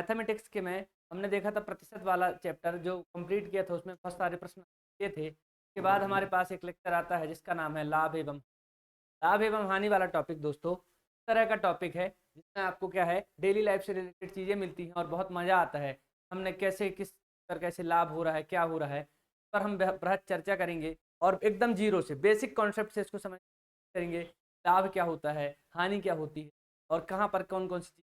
Mathematics के में हमने देखा था प्रतिशत वाला चैप्टर जो कंप्लीट किया था, उसमें बहुत सारे प्रश्न किए थे। उसके बाद हमारे पास एक लेक्चर आता है जिसका नाम है लाभ एवं हानि वाला टॉपिक। दोस्तों इस तरह का टॉपिक है जिसमें आपको क्या है, डेली लाइफ से रिलेटेड चीज़ें मिलती हैं और बहुत मज़ा आता है। हमने कैसे किस तरह से लाभ हो रहा है, क्या हो रहा है, इस पर हम बृहद चर्चा करेंगे और एकदम जीरो से बेसिक कॉन्सेप्ट से इसको समझ करेंगे। लाभ क्या होता है, हानि क्या होती है और कहाँ पर कौन कौन सी चीज़।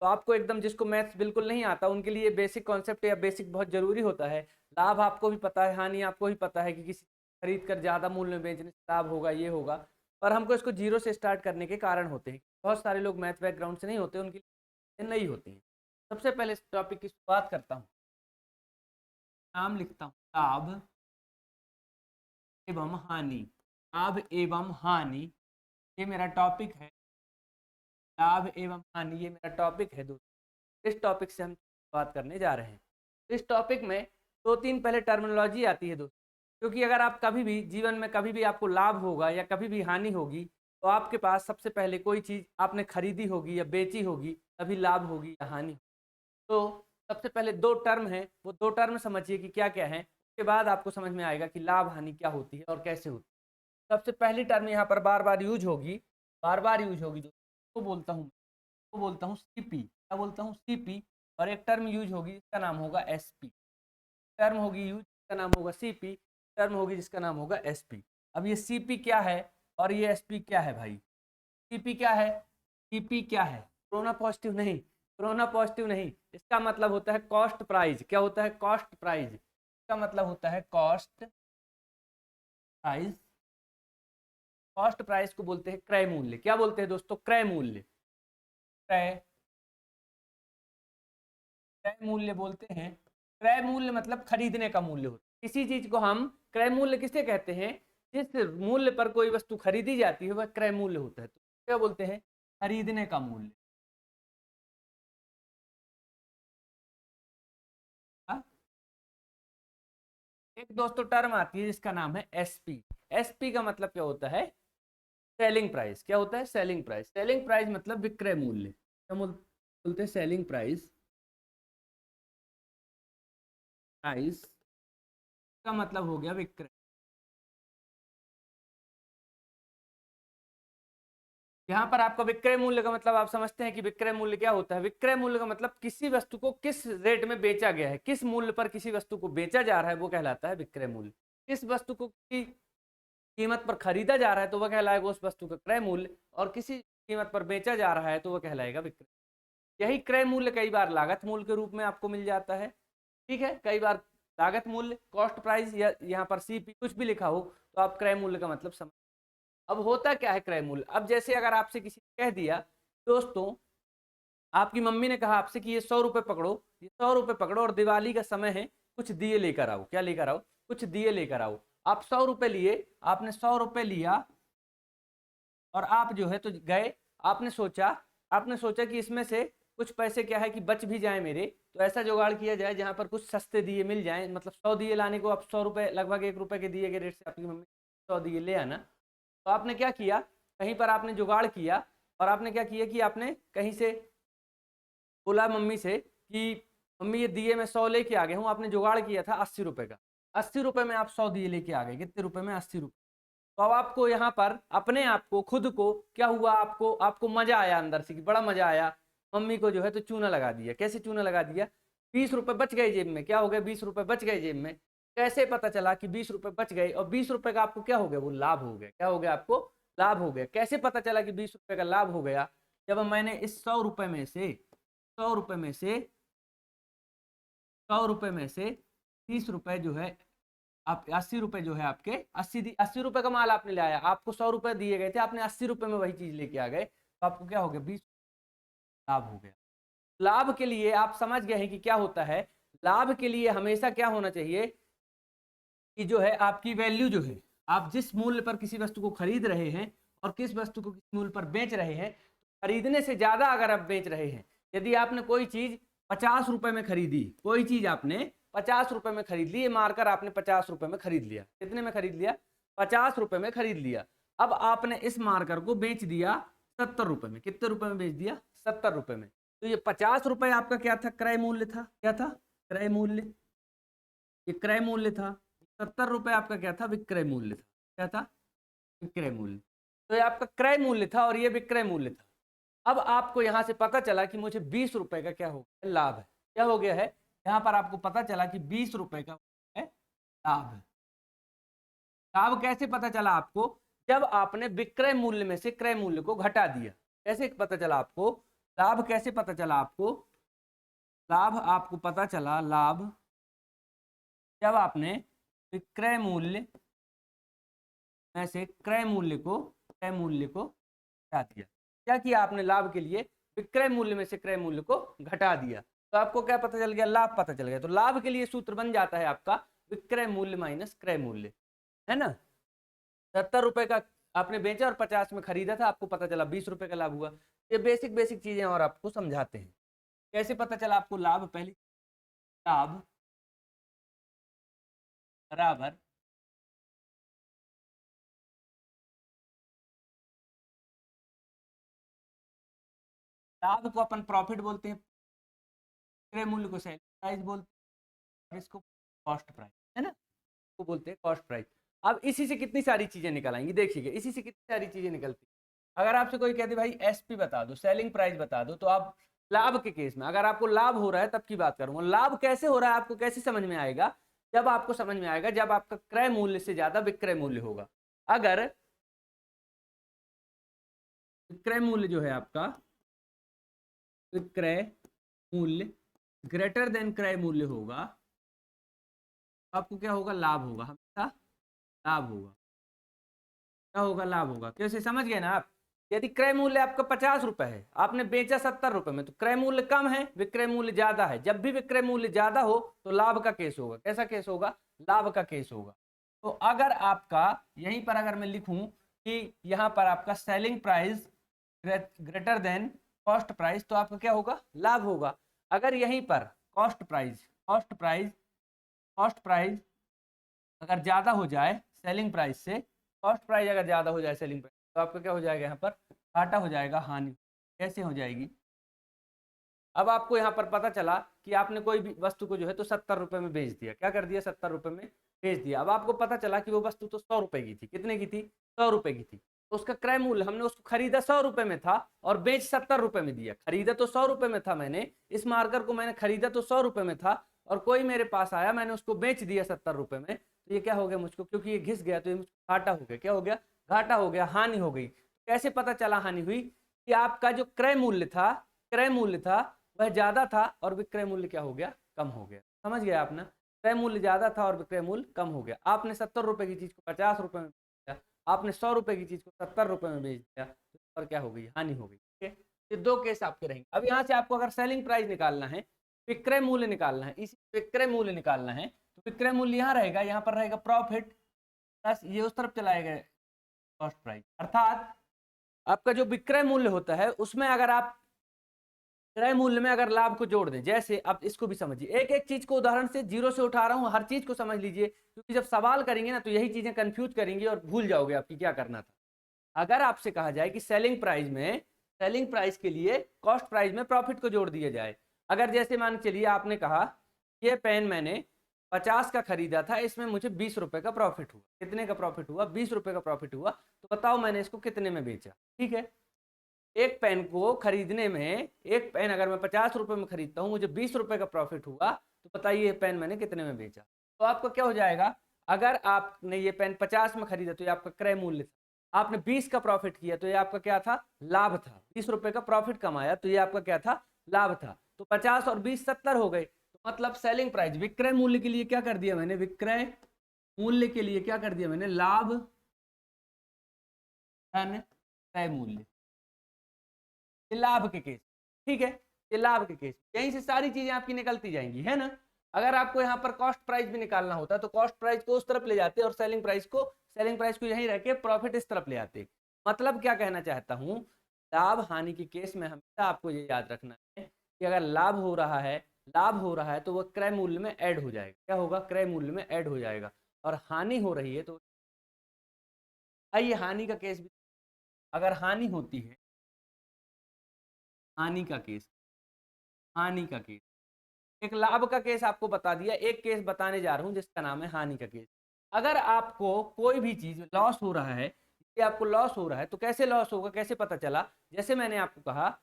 तो आपको एकदम जिसको मैथ्स बिल्कुल नहीं आता उनके लिए बेसिक कॉन्सेप्ट या बेसिक बहुत ज़रूरी होता है। लाभ आपको भी पता है, हानि आपको भी पता है कि किसी खरीद कर ज़्यादा मूल्य में बेचने से लाभ होगा, ये होगा। पर हमको इसको जीरो से स्टार्ट करने के कारण होते हैं। बहुत सारे लोग मैथ बैकग्राउंड से नहीं होते, उनके लिए नहीं होती हैं। सबसे पहले इस टॉपिक की शुरुआत करता हूँ, नाम लिखता हूँ लाभ एवं हानि। लाभ एवं हानि ये मेरा टॉपिक है। लाभ एवं हानि ये मेरा टॉपिक है दोस्तों। इस टॉपिक से हम बात करने जा रहे हैं। इस टॉपिक में दो तीन पहले टर्मिनोलॉजी आती है दोस्तों, क्योंकि अगर आप कभी भी जीवन में कभी भी आपको लाभ होगा या कभी भी हानि होगी तो आपके पास सबसे पहले कोई चीज़ आपने खरीदी होगी या बेची होगी, तभी लाभ होगी या हानि। तो सबसे पहले दो टर्म है, वो दो टर्म समझिए कि क्या क्या है, उसके बाद आपको समझ में आएगा कि लाभ हानि क्या होती है और कैसे होती है। सबसे पहली टर्म यहाँ पर बार बार यूज होगी, तो बोलता हूँ सीपी। क्या बोलता हूँ? सीपी। और एक टर्म यूज होगी जिसका नाम होगा एसपी। टर्म होगी यूज जिसका नाम होगा सीपी, टर्म होगी जिसका नाम होगा एसपी। अब ये सीपी क्या है और ये एसपी क्या है भाई? सीपी क्या है, सीपी क्या है? कोरोना पॉजिटिव नहीं, कोरोना पॉजिटिव नहीं, इसका मतलब होता है कॉस्ट प्राइस। क्या होता है? Cost price. इसका मतलब होता है कॉस्ट प्राइस। कॉस्ट प्राइस को बोलते हैं क्रय मूल्य। क्या बोलते हैं दोस्तों? क्रय मूल्य। क्रय क्रय मूल्य बोलते हैं। क्रय मूल्य मतलब खरीदने का मूल्य होता है किसी चीज को। हम क्रय मूल्य किसे कहते हैं? जिस मूल्य पर कोई वस्तु खरीदी जाती है वह क्रय मूल्य होता है। तो क्या बोलते हैं? खरीदने का मूल्य। हाँ? एक दोस्तों टर्म आती है जिसका नाम है एसपी। एसपी का मतलब क्या होता है? Selling price. क्या होता है? Selling price. सेलिंग प्राइस मतलब विक्रय मूल्य। क्या बोलते हैं? Selling price. प्राइस का मतलब हो गया विक्रय। यहाँ पर आपका विक्रय मूल्य का मतलब आप समझते हैं कि विक्रय मूल्य क्या होता है? विक्रय मूल्य का मतलब किसी वस्तु को किस रेट में बेचा गया है, किस मूल्य पर किसी वस्तु को बेचा जा रहा है, वो कहलाता है विक्रय मूल्य। किस वस्तु को की कीमत पर खरीदा जा रहा है तो वह कहलाएगा उस वस्तु का क्रय मूल्य, और किसी कीमत पर बेचा जा रहा है तो वह कहलाएगा विक्रय। यही क्रय मूल्य कई बार लागत मूल्य के रूप में आपको मिल जाता है। ठीक है, कई बार लागत मूल्य, कॉस्ट प्राइस या यहाँ पर सीपी कुछ भी लिखा हो तो आप क्रय मूल्य का मतलब समझ। अब होता क्या है क्रय मूल्य? अब जैसे अगर आपसे किसी ने कह दिया दोस्तों, आपकी मम्मी ने कहा आपसे कि ये 100 रुपये पकड़ो, ये 100 रुपये पकड़ो और दिवाली का समय है, कुछ दिए लेकर आओ। क्या लेकर आओ? कुछ दिए लेकर आओ। आप 100 रुपये लिए, आपने 100 रुपये लिया और आप जो है तो गए। आपने सोचा कि इसमें से कुछ पैसे क्या है कि बच भी जाए मेरे, तो ऐसा जुगाड़ किया जाए जहां पर कुछ सस्ते दिए मिल जाएं। मतलब 100 दिए लाने को आप 100 रुपये, लगभग 1 रुपये के दिए के रेट से आपकी मम्मी 100 दिए ले आना। तो आपने क्या किया, कहीं पर आपने जुगाड़ किया और आपने क्या किया कि आपने कहीं से बोला मम्मी से कि मम्मी ये दिए मैं 100 लेके आ गया हूँ। आपने जुगाड़ किया था 80 रुपये का, 80 रुपये में आप 100 दिए लेके आ गए। कितने रुपए में? 80 रुपये। तो अब आपको यहाँ पर अपने आप को, खुद को क्या हुआ, आपको मजा आया, अंदर से कि बड़ा मजा आया। मम्मी को जो है तो चूना लगा दिया। कैसे चूना लगा दिया? 20 रुपये बच गए जेब में। क्या हो गया? 20 रुपये बच गए जेब में। कैसे पता चला कि 20 रुपये बच गए? और 20 रुपये का आपको क्या हो गया? वो लाभ हो गया। क्या हो गया? आपको लाभ हो गया। कैसे पता चला कि 20 रुपये का लाभ हो गया? जब मैंने इस 100 रुपये में से 100 रुपये में से 100 रुपये में से 30 रुपये जो है, आप 80 रुपये जो है आपके 80 रुपये का माल आपने लाया। आपको 100 रुपये दिए गए थे, आपने 80 रुपये में वही चीज लेके आ गए, तो आपको क्या हो गया? 20 लाभ हो गया। लाभ के लिए आप समझ गए हैं कि क्या होता है। लाभ के लिए हमेशा क्या होना चाहिए कि जो है आपकी वैल्यू जो है, आप जिस मूल्य पर किसी वस्तु को खरीद रहे हैं और किस वस्तु को किस मूल्य पर बेच रहे हैं, खरीदने से ज्यादा अगर आप बेच रहे हैं, यदि आपने कोई चीज 50 रुपये में खरीदी, कोई चीज आपने 50 रुपये में खरीद ली, ये मारकर आपने 50 रुपये में खरीद लिया। कितने में खरीद लिया? 50 रुपये में खरीद लिया। अब आपने इस मार्कर को बेच दिया 70 रुपये में। कितने रुपए में बेच दिया? 70 रुपये में। तो ये 50 रुपए आपका क्या था, क्रय मूल्य था। क्या था, क्रय मूल्य। ये क्रय मूल्य था। 70 रुपए आपका क्या था, विक्रय मूल्य था। क्या था, विक्रय मूल्य। तो ये आपका क्रय मूल्य था और ये विक्रय मूल्य था। अब आपको यहां से पता चला कि मुझे 20 रुपए का क्या हो गया, लाभ है। क्या हो गया है, यहां पर आपको पता चला कि 20 रुपए का है लाभ है। लाभ कैसे पता चला आपको, जब आपने विक्रय मूल्य में से क्रय मूल्य को घटा दिया। कैसे पता चला आपको, लाभ कैसे पता चला आपको, लाभ आपको पता चला, लाभ जब आपने विक्रय मूल्य में से क्रय मूल्य को घटा दिया। क्या किया आपने, लाभ के लिए विक्रय मूल्य में से क्रय मूल्य को घटा दिया, तो आपको क्या पता चल गया, लाभ पता चल गया। तो लाभ के लिए सूत्र बन जाता है आपका विक्रय मूल्य माइनस क्रय मूल्य, है ना। 70 रुपए का आपने बेचा और 50 में खरीदा था, आपको पता चला 20 रुपए का लाभ हुआ। ये बेसिक बेसिक चीजें और आपको समझाते हैं। कैसे पता चला आपको लाभ, पहली लाभ बराबर लाभ को अपन प्रॉफिट बोलते हैं, क्रय मूल्य को सेल प्राइस बोलते हैं, इसको कॉस्ट प्राइस, है ना, को बोलते हैं कॉस्ट प्राइस। अब इसी से कितनी सारी चीजें निकल आएंगी, देखिएगा इसी से कितनी सारी चीजें निकलती। अगर आपसे कोई कहते भाई एसपी बता दो, सेलिंग प्राइस बता दो, तो आप लाभ के केस में, अगर आपको लाभ हो रहा है तब की बात करूंगा। लाभ कैसे हो रहा है आपको कैसे समझ में आएगा, जब आपको समझ में आएगा जब आपका क्रय मूल्य से ज्यादा विक्रय मूल्य होगा। अगर विक्रय मूल्य जो है आपका, विक्रय मूल्य ग्रेटर देन क्रय मूल्य होगा, आपको क्या होगा, लाभ होगा, हमेशा लाभ होगा। क्या होगा, लाभ होगा। कैसे, समझ गए ना आप। यदि क्रय मूल्य आपका 50 रुपए है, आपने बेचा 70 रुपए में, तो क्रय मूल्य कम है, विक्रय मूल्य ज्यादा है। जब भी विक्रय मूल्य ज्यादा हो तो लाभ का केस होगा। कैसा केस होगा, लाभ का केस होगा। तो अगर आपका यहीं पर अगर मैं लिखूं कि यहां पर आपका selling price greater than cost price, तो आपका क्या होगा, लाभ होगा। अगर यहीं पर कॉस्ट प्राइस अगर ज्यादा हो जाए सेलिंग प्राइस से, कॉस्ट प्राइस अगर ज्यादा हो जाए सेलिंग प्राइस, तो आपका क्या हो जाएगा, यहाँ पर घाटा हो जाएगा, हानि। कैसे हो जाएगी, अब आपको यहाँ पर पता चला कि आपने कोई भी वस्तु को जो है तो 70 रुपए में बेच दिया। क्या कर दिया, 70 रुपए में बेच दिया। अब आपको पता चला कि वो वस्तु तो 100 रुपए की थी। कितने की थी, 100 रुपए की थी। तो उसका क्रय मूल्य, हमने उसको खरीदा 100 रुपए में था और बेच 70 रुपए में दिया। खरीदा तो 100 रुपए में था मैंने, इस मार्कर को मैंने खरीदा तो 100 रुपए में था, और कोई मेरे पास आया, मैंने उसको बेच दिया 70 रुपए में। तो ये क्या हो गया मुझको, क्योंकि ये घिस गया तो ये मुझको घाटा हो गया। क्या हो गया, घाटा हो गया, हानि हो गई। कैसे पता चला हानि हुई, कि आपका जो क्रय मूल्य था वह ज्यादा था और विक्रय मूल्य क्या हो गया, कम हो गया। समझ गया आपने, क्रय मूल्य ज्यादा था और विक्रय मूल्य कम हो गया। आपने 70 रुपए की चीज को 50 रुपए में बेच दिया, आपने 100 रुपए की चीज को 70 रुपए में बेच दिया, तो पर क्या हो गई, हानि हो गई। ठीक है, ये दो केस आपके रहेंगे। अब यहाँ से आपको अगर सेलिंग प्राइस निकालना है, विक्रय मूल्य निकालना है, इसी विक्रय मूल्य निकालना है, तो विक्रय मूल्य यहाँ रहेगा, यहाँ पर रहेगा प्रॉफिट प्लस ये उस तरफ चलाएगा कॉस्ट प्राइस। अर्थात आपका जो विक्रय मूल्य होता है उसमें अगर आप क्रय मूल्य में अगर लाभ को जोड़ दें, जैसे अब इसको भी समझिए, एक एक चीज को उदाहरण से जीरो से उठा रहा हूं, हर चीज को समझ लीजिए, क्योंकि जब सवाल करेंगे ना तो यही चीजें कंफ्यूज करेंगी और भूल जाओगे आपकी क्या करना था। अगर आपसे कहा जाए कि सेलिंग प्राइस के लिए कॉस्ट प्राइस में प्रॉफिट को जोड़ दिया जाए, अगर जैसे मान चलिए आपने कहा ये पेन मैंने 50 का खरीदा था, इसमें मुझे 20 रुपए का प्रॉफिट हुआ। कितने का प्रॉफिट हुआ, 20 रुपए का प्रॉफिट हुआ। तो बताओ मैंने इसको कितने में बेचा। ठीक है, एक पेन को खरीदने में, एक पेन अगर मैं 50 रुपए में खरीदता हूँ, मुझे 20 रुपए का प्रॉफिट हुआ, तो बताइए ये पेन मैंने कितने में बेचा। तो आपका क्या हो जाएगा, अगर आपने ये पेन 50 में खरीदा तो ये आपका क्रय मूल्य था, आपने 20 का प्रॉफिट किया तो ये आपका क्या था, लाभ था। 20 रुपए का प्रॉफिट कमाया तो ये आपका क्या था, लाभ था। तो 50 और 20 70 हो गए। तो मतलब सेलिंग प्राइस, विक्रय मूल्य के लिए क्या कर दिया मैंने, विक्रय मूल्य के लिए क्या कर दिया मैंने, लाभ धन क्रय मूल्य, ये लाभ के केस। ठीक है, ये लाभ के केस, यहीं से सारी चीजें आपकी निकलती जाएंगी, है ना। अगर आपको यहाँ पर कॉस्ट प्राइस भी निकालना होता तो कॉस्ट प्राइस को उस तरफ ले जाते और सेलिंग प्राइस को यहीं रह के प्रॉफिट इस तरफ ले आते। मतलब क्या कहना चाहता हूँ, लाभ हानि के केस में हमेशा आपको ये याद रखना है कि अगर लाभ हो रहा है तो वह क्रय मूल्य में ऐड हो जाएगा। क्या होगा, क्रय मूल्य में ऐड हो जाएगा। और हानि हो रही है तो आइए हानि का केस भी, अगर हानि होती है, हानि का केस, हानि का केस। एक लाभ का केस आपको बता दिया, एक केस बताने जा रहा हूं जिसका नाम है हानि का केस। अगर आपको कोई भी चीज लॉस हो रहा है, ये आपको लॉस हो रहा है, तो कैसे लॉस होगा, कैसे पता चला? जैसे मैंने आपको कहा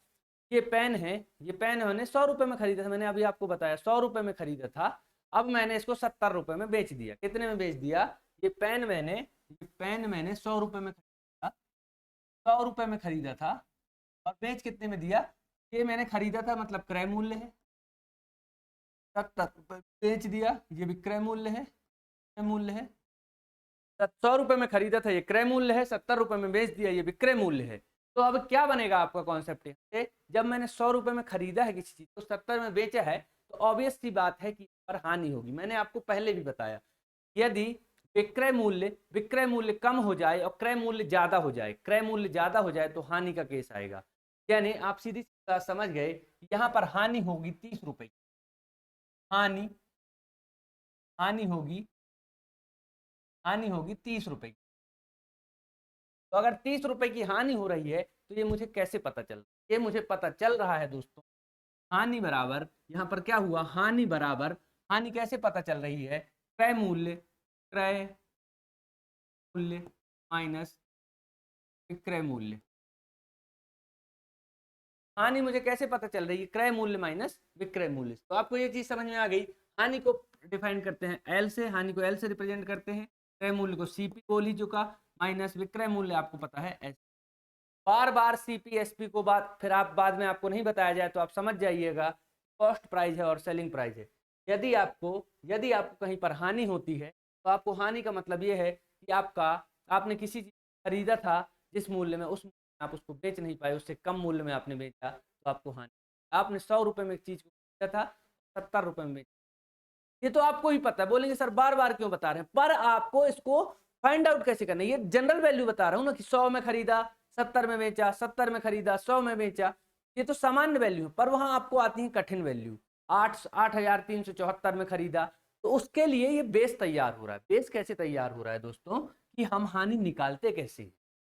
ये पेन है, ये पेन मैंने 100 रुपए में खरीदा था, मैंने अभी आपको बताया 100 रुपए में खरीदा था। अब मैंने इसको 70 रुपए में बेच दिया। कितने में बेच दिया? ये पेन मैंने 100 रुपए में खरीदा, 100 रुपए में खरीदा था, और बेच कितने में दिया? ये मैंने खरीदा था मतलब क्रय मूल्य है, 70 बेच दिया, ये विक्रय मूल्य है, क्रय मूल्य है। 100 रुपए में खरीदा था, ये क्रय मूल्य है, 70 रुपए में बेच दिया, ये विक्रय मूल्य है। तो अब क्या बनेगा आपका कॉन्सेप्ट? जब मैंने 100 रुपए में खरीदा है किसी चीज को, 70 में बेचा है, तो ऑब्वियस सी बात है कि पर हानि होगी। मैंने आपको पहले भी बताया, यदि विक्रय मूल्य कम हो जाए और क्रय मूल्य ज्यादा हो जाए, क्रय मूल्य ज्यादा हो जाए, तो हानि का केस आएगा। यानी आप सीधी बात समझ गए, यहाँ पर हानि होगी 30 रुपए की। हानि हानि होगी हानि होगी 30 रुपए की। तो अगर 30 रुपए की हानि हो रही है, तो ये मुझे कैसे पता चल रहा है? ये मुझे पता चल रहा है दोस्तों, हानि बराबर, यहाँ पर क्या हुआ, हानि बराबर, हानि कैसे पता चल रही है? क्रय मूल्य माइनस विक्रय मूल्य। हानि मुझे कैसे पता चल रही है? क्रय मूल्य माइनस विक्रय मूल्य। तो आपको ये चीज समझ में आ गई। हानि को डिफाइन करते हैं एल से, हानि को एल से रिप्रेजेंट करते हैं, क्रय मूल्य को सीपी बोल ही चुका, माइनस विक्रय मूल्य आपको पता है एस। बार बार सीपी एसपी को बात फिर आप बाद में आपको नहीं बताया जाए तो आप समझ जाइएगा, कॉस्ट प्राइस है और सेलिंग प्राइस है। यदि आपको कहीं पर हानि होती है, तो आपको हानि का मतलब ये है कि आपने किसी चीज खरीदा था जिस मूल्य में, उस आप उसको बेच नहीं पाए, उससे कम मूल्य में आपने बेचा, तो आपको हानि। आपने 100 रुपए में एक चीज को खरीदा था, 70 रुपए में बेचा, ये तो आपको ही पता है। बोलेंगे सर बार बार क्यों बता रहे हैं? पर आपको इसको फाइंड आउट कैसे करना है? ये जनरल वैल्यू बता रहा हूं ना, कि 100 में खरीदा 70 में बेचा, 70 में खरीदा 100 में बेचा, ये तो सामान्य वैल्यू है। पर वहां आपको आती है कठिन वैल्यू, 8,374 में खरीदा, तो उसके लिए ये बेस तैयार हो रहा है। बेस कैसे तैयार हो रहा है दोस्तों, कि हम हानि निकालते कैसे।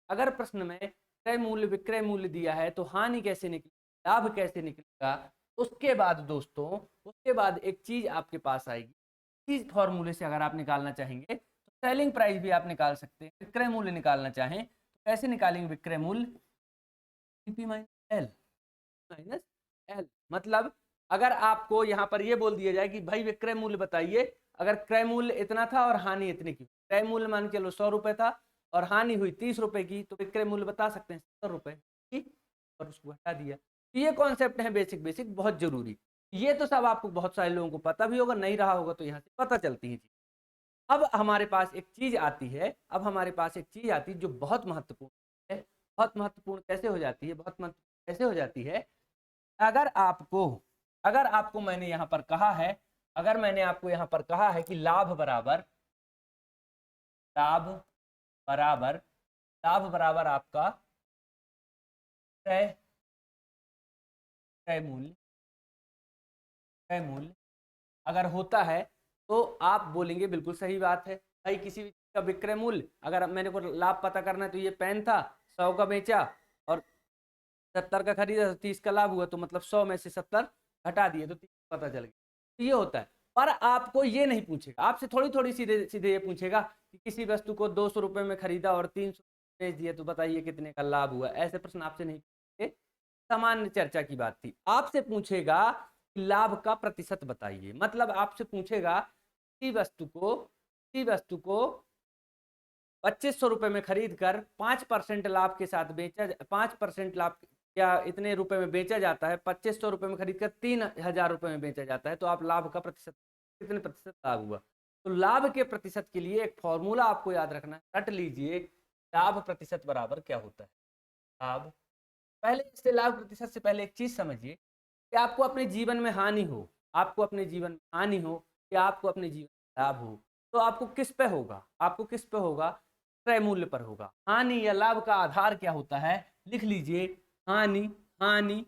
अगर प्रश्न में क्रय मूल्य विक्रय मूल्य दिया है, तो हानि कैसे निकलेगा, लाभ कैसे निकलेगा, उसके बाद दोस्तों, उसके बाद एक चीज आपके पास आएगी। इस फॉर्मूले से अगर आप निकालना चाहेंगे, तो सेलिंग प्राइस भी आप निकाल सकते हैं। विक्रय मूल्य निकालना चाहें तो कैसे निकालेंगे विक्रय मूल्य? CP minus L. मतलब अगर आपको यहाँ पर ये बोल दिया जाए कि भाई विक्रय मूल्य बताइए, अगर क्रय मूल्य इतना था और हानि इतनी की, क्रय मूल्य मान के चलो 100 रुपए था और हानि हुई 30 रुपए की, तो विक्रय मूल्य बता सकते हैं 70 रुपए, ठीक, और उसको हटा दिया। ये कॉन्सेप्ट है बेसिक बेसिक, बहुत जरूरी। ये तो सब आपको बहुत सारे लोगों को पता भी होगा, नहीं रहा होगा तो यहाँ से पता चलती है। अब हमारे पास एक चीज आती है, जो बहुत महत्वपूर्ण है। बहुत महत्वपूर्ण कैसे हो जाती है? बहुत महत्वपूर्ण कैसे हो जाती है? अगर आपको अगर आपको मैंने यहाँ पर कहा है, अगर मैंने आपको यहाँ पर कहा है कि लाभ बराबर लाभ बराबर आपका क्रय क्रय मूल्य क्रय मूल्य अगर होता है, तो आप बोलेंगे बिल्कुल सही बात है भाई। किसी भी चीज का विक्रय मूल्य, अगर मेरे को लाभ पता करना है, तो ये पेन था 100 का बेचा और 70 का खरीदा, तो 30 का लाभ हुआ, तो मतलब 100 में से 70 हटा दिए तो 30 पता चल गया। तो ये होता है। पर आपको ये नहीं पूछेगा, आपसे थोड़ी थोड़ी सीधे सीधे ये पूछेगा कि किसी वस्तु को 200 रुपए में खरीदा और 300 बेच दिया, तो बताइए कितने का लाभ हुआ। ऐसे प्रश्न आपसे नहीं पूछेंगे, सामान्य चर्चा की बात थी। आपसे पूछेगा लाभ का प्रतिशत बताइए, मतलब आपसे पूछेगा किसी वस्तु को 2500 रुपए में खरीद कर 5% लाभ के साथ बेचा, 5% लाभ या इतने रुपए में बेचा जाता है, 2500 रुपए में खरीद कर 3000 रुपए में बेचा जाता है, तो आप लाभ का प्रतिशत, कितने प्रतिशत लाभ हुआ। तो लाभ के प्रतिशत के लिए एक फॉर्मूला आपको याद रखना है, रट लीजिए। लाभ प्रतिशत बराबर क्या होता है? लाभ, पहले इससे लाभ प्रतिशत से पहले एक चीज समझिए, कि आपको अपने जीवन में हानि हो, या आपको अपने जीवन में लाभ हो, तो आपको किस पे होगा? क्रय मूल्य पर होगा। हानि या लाभ का आधार क्या होता है? लिख लीजिए, हानि हानि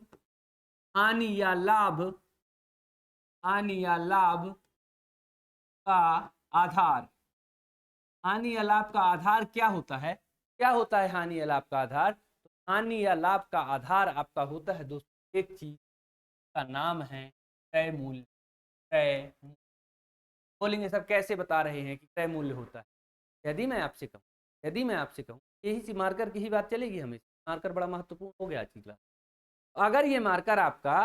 हानि या लाभ का आधार। हानि या लाभ का आधार क्या होता है? हानि या लाभ का आधार? तो हानि या लाभ का आधार आपका होता है दोस्तों एक चीज, का नाम है क्रय मूल्य। क्रय बोलेंगे सर कैसे बता रहे हैं कि क्रय मूल्य होता है? यदि मैं आपसे कहूँ यही सी मार्कर की ही बात चलेगी हमें। मार्कर बड़ा महत्वपूर्ण हो गया आज की क्लास। अगर ये मार्कर आपका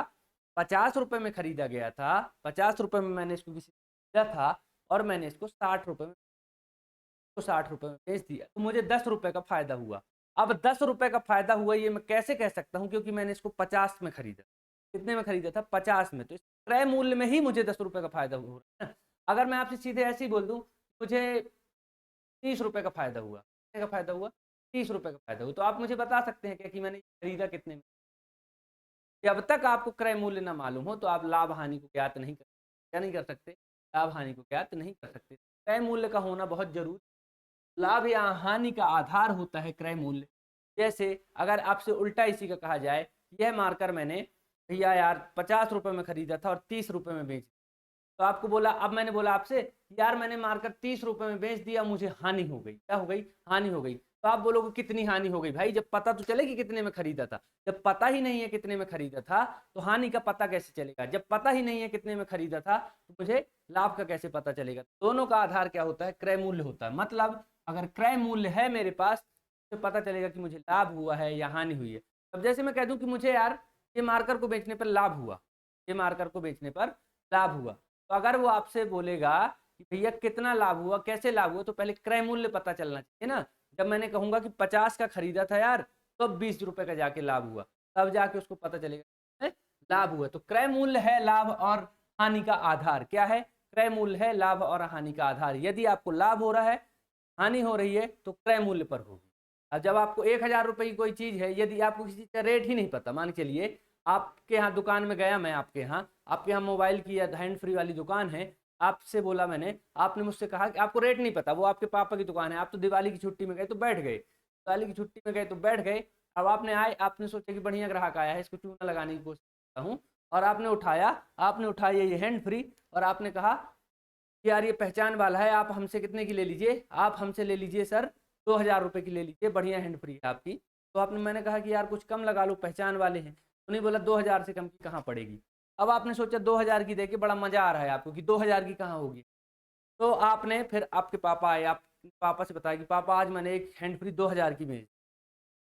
50 रुपए में खरीदा गया था, 50 रुपए में मैंने इसको किसी खरीदा था और मैंने इसको 60 रुपए में 60 रुपए में बेच दिया, तो मुझे 10 रुपए का फायदा हुआ। अब 10 रुपए का फायदा हुआ ये मैं कैसे कह सकता हूँ? क्योंकि मैंने इसको 50 में खरीदा। कितने में खरीदा था? 50 में। तो इस क्रय मूल्य में ही मुझे 10 रुपए का फायदा हो रहा है ना। अगर मैं आपसे सीधे ऐसे ही बोल दूं मुझे 30 रुपए का फायदा हुआ, कितने का फायदा हुआ? 30 रुपए का फायदा हुआ, तो आप मुझे बता सकते हैं क्या कि मैंने खरीदा कितने में? जब तक आपको क्रय मूल्य ना मालूम हो तो आप लाभ हानि को ज्ञात नहीं कर, क्या नहीं कर सकते? लाभ हानि को ज्ञात नहीं कर सकते। क्रय मूल्य का होना बहुत जरूरी। लाभ या हानि का आधार होता है क्रय मूल्य। जैसे अगर आपसे उल्टा इसी का कहा जाए, यह मार्कर मैंने भैया यार 50 रुपए में खरीदा था और 30 रुपए में बेच, तो आपको बोला, अब मैंने बोला आपसे यार मैंने मार्कर 30 रुपए में बेच दिया, मुझे हानि हो गई। क्या हो गई? हानि हो गई। तो आप बोलोगे कितनी हानि हो गई भाई? जब पता तो चले कि कितने में खरीदा था। जब पता ही नहीं है कितने में खरीदा था तो हानि का पता कैसे चलेगा? जब पता ही नहीं है कितने में खरीदा था तो मुझे लाभ का कैसे पता चलेगा? दोनों का आधार क्या होता है? क्रय मूल्य होता है। मतलब अगर क्रय मूल्य है मेरे पास तो पता चलेगा कि मुझे लाभ हुआ है या हानि हुई है। अब जैसे मैं कह दूं कि मुझे यार ये मार्कर को बेचने पर लाभ हुआ, ये मार्कर को बेचने पर लाभ हुआ, तो अगर वो आपसे बोलेगा कि भैया कितना लाभ हुआ, कैसे लाभ हुआ, तो पहले क्रय मूल्य पता चलना चाहिए ना। जब मैंने कहूंगा कि 50 का खरीदा था यार तो 20 रुपए का जाके लाभ हुआ, तब जाके उसको पता चलेगा लाभ हुआ। तो क्रय मूल्य है लाभ और हानि का आधार। क्या है? क्रय मूल्य है लाभ और हानि का आधार। यदि आपको लाभ हो रहा है, हानि हो रही है, तो क्रय मूल्य पर होगी। अब जब आपको 1000 रुपए की कोई चीज है, यदि आपको किसी चीज का रेट ही नहीं पता, मान के चलिए आपके यहाँ दुकान में गया मैं, आपके यहाँ मोबाइल की या हैंड फ्री वाली दुकान है, आपसे बोला मैंने, आपने मुझसे कहा कि आपको रेट नहीं पता, वो आपके पापा की दुकान है, आप तो दिवाली की छुट्टी में गए तो बैठ गए, दिवाली की छुट्टी में गए तो बैठ गए। अब आपने आए, आपने सोचा कि बढ़िया ग्राहक आया है, इसको चूना लगाने की कोशिश करता हूँ, और आपने उठाया ये हैंड फ्री और आपने कहा यार ये पहचान वाला है, आप हमसे कितने की ले लीजिए? आप हमसे ले लीजिए सर 2000 रुपए की ले लीजिए, बढ़िया हैंड फ्री है आपकी। तो आपने, मैंने कहा कि यार कुछ कम लगा लो, पहचान वाले हैं। उन्हें बोला 2000 से कम की कहाँ पड़ेगी। अब आपने सोचा 2000 की देके बड़ा मजा आ रहा है आपको कि 2000 की कहाँ होगी। तो आपने फिर, आपके पापा आए, आप पापा से बताया कि पापा आज मैंने एक हैंड फ्री 2000 की बेच।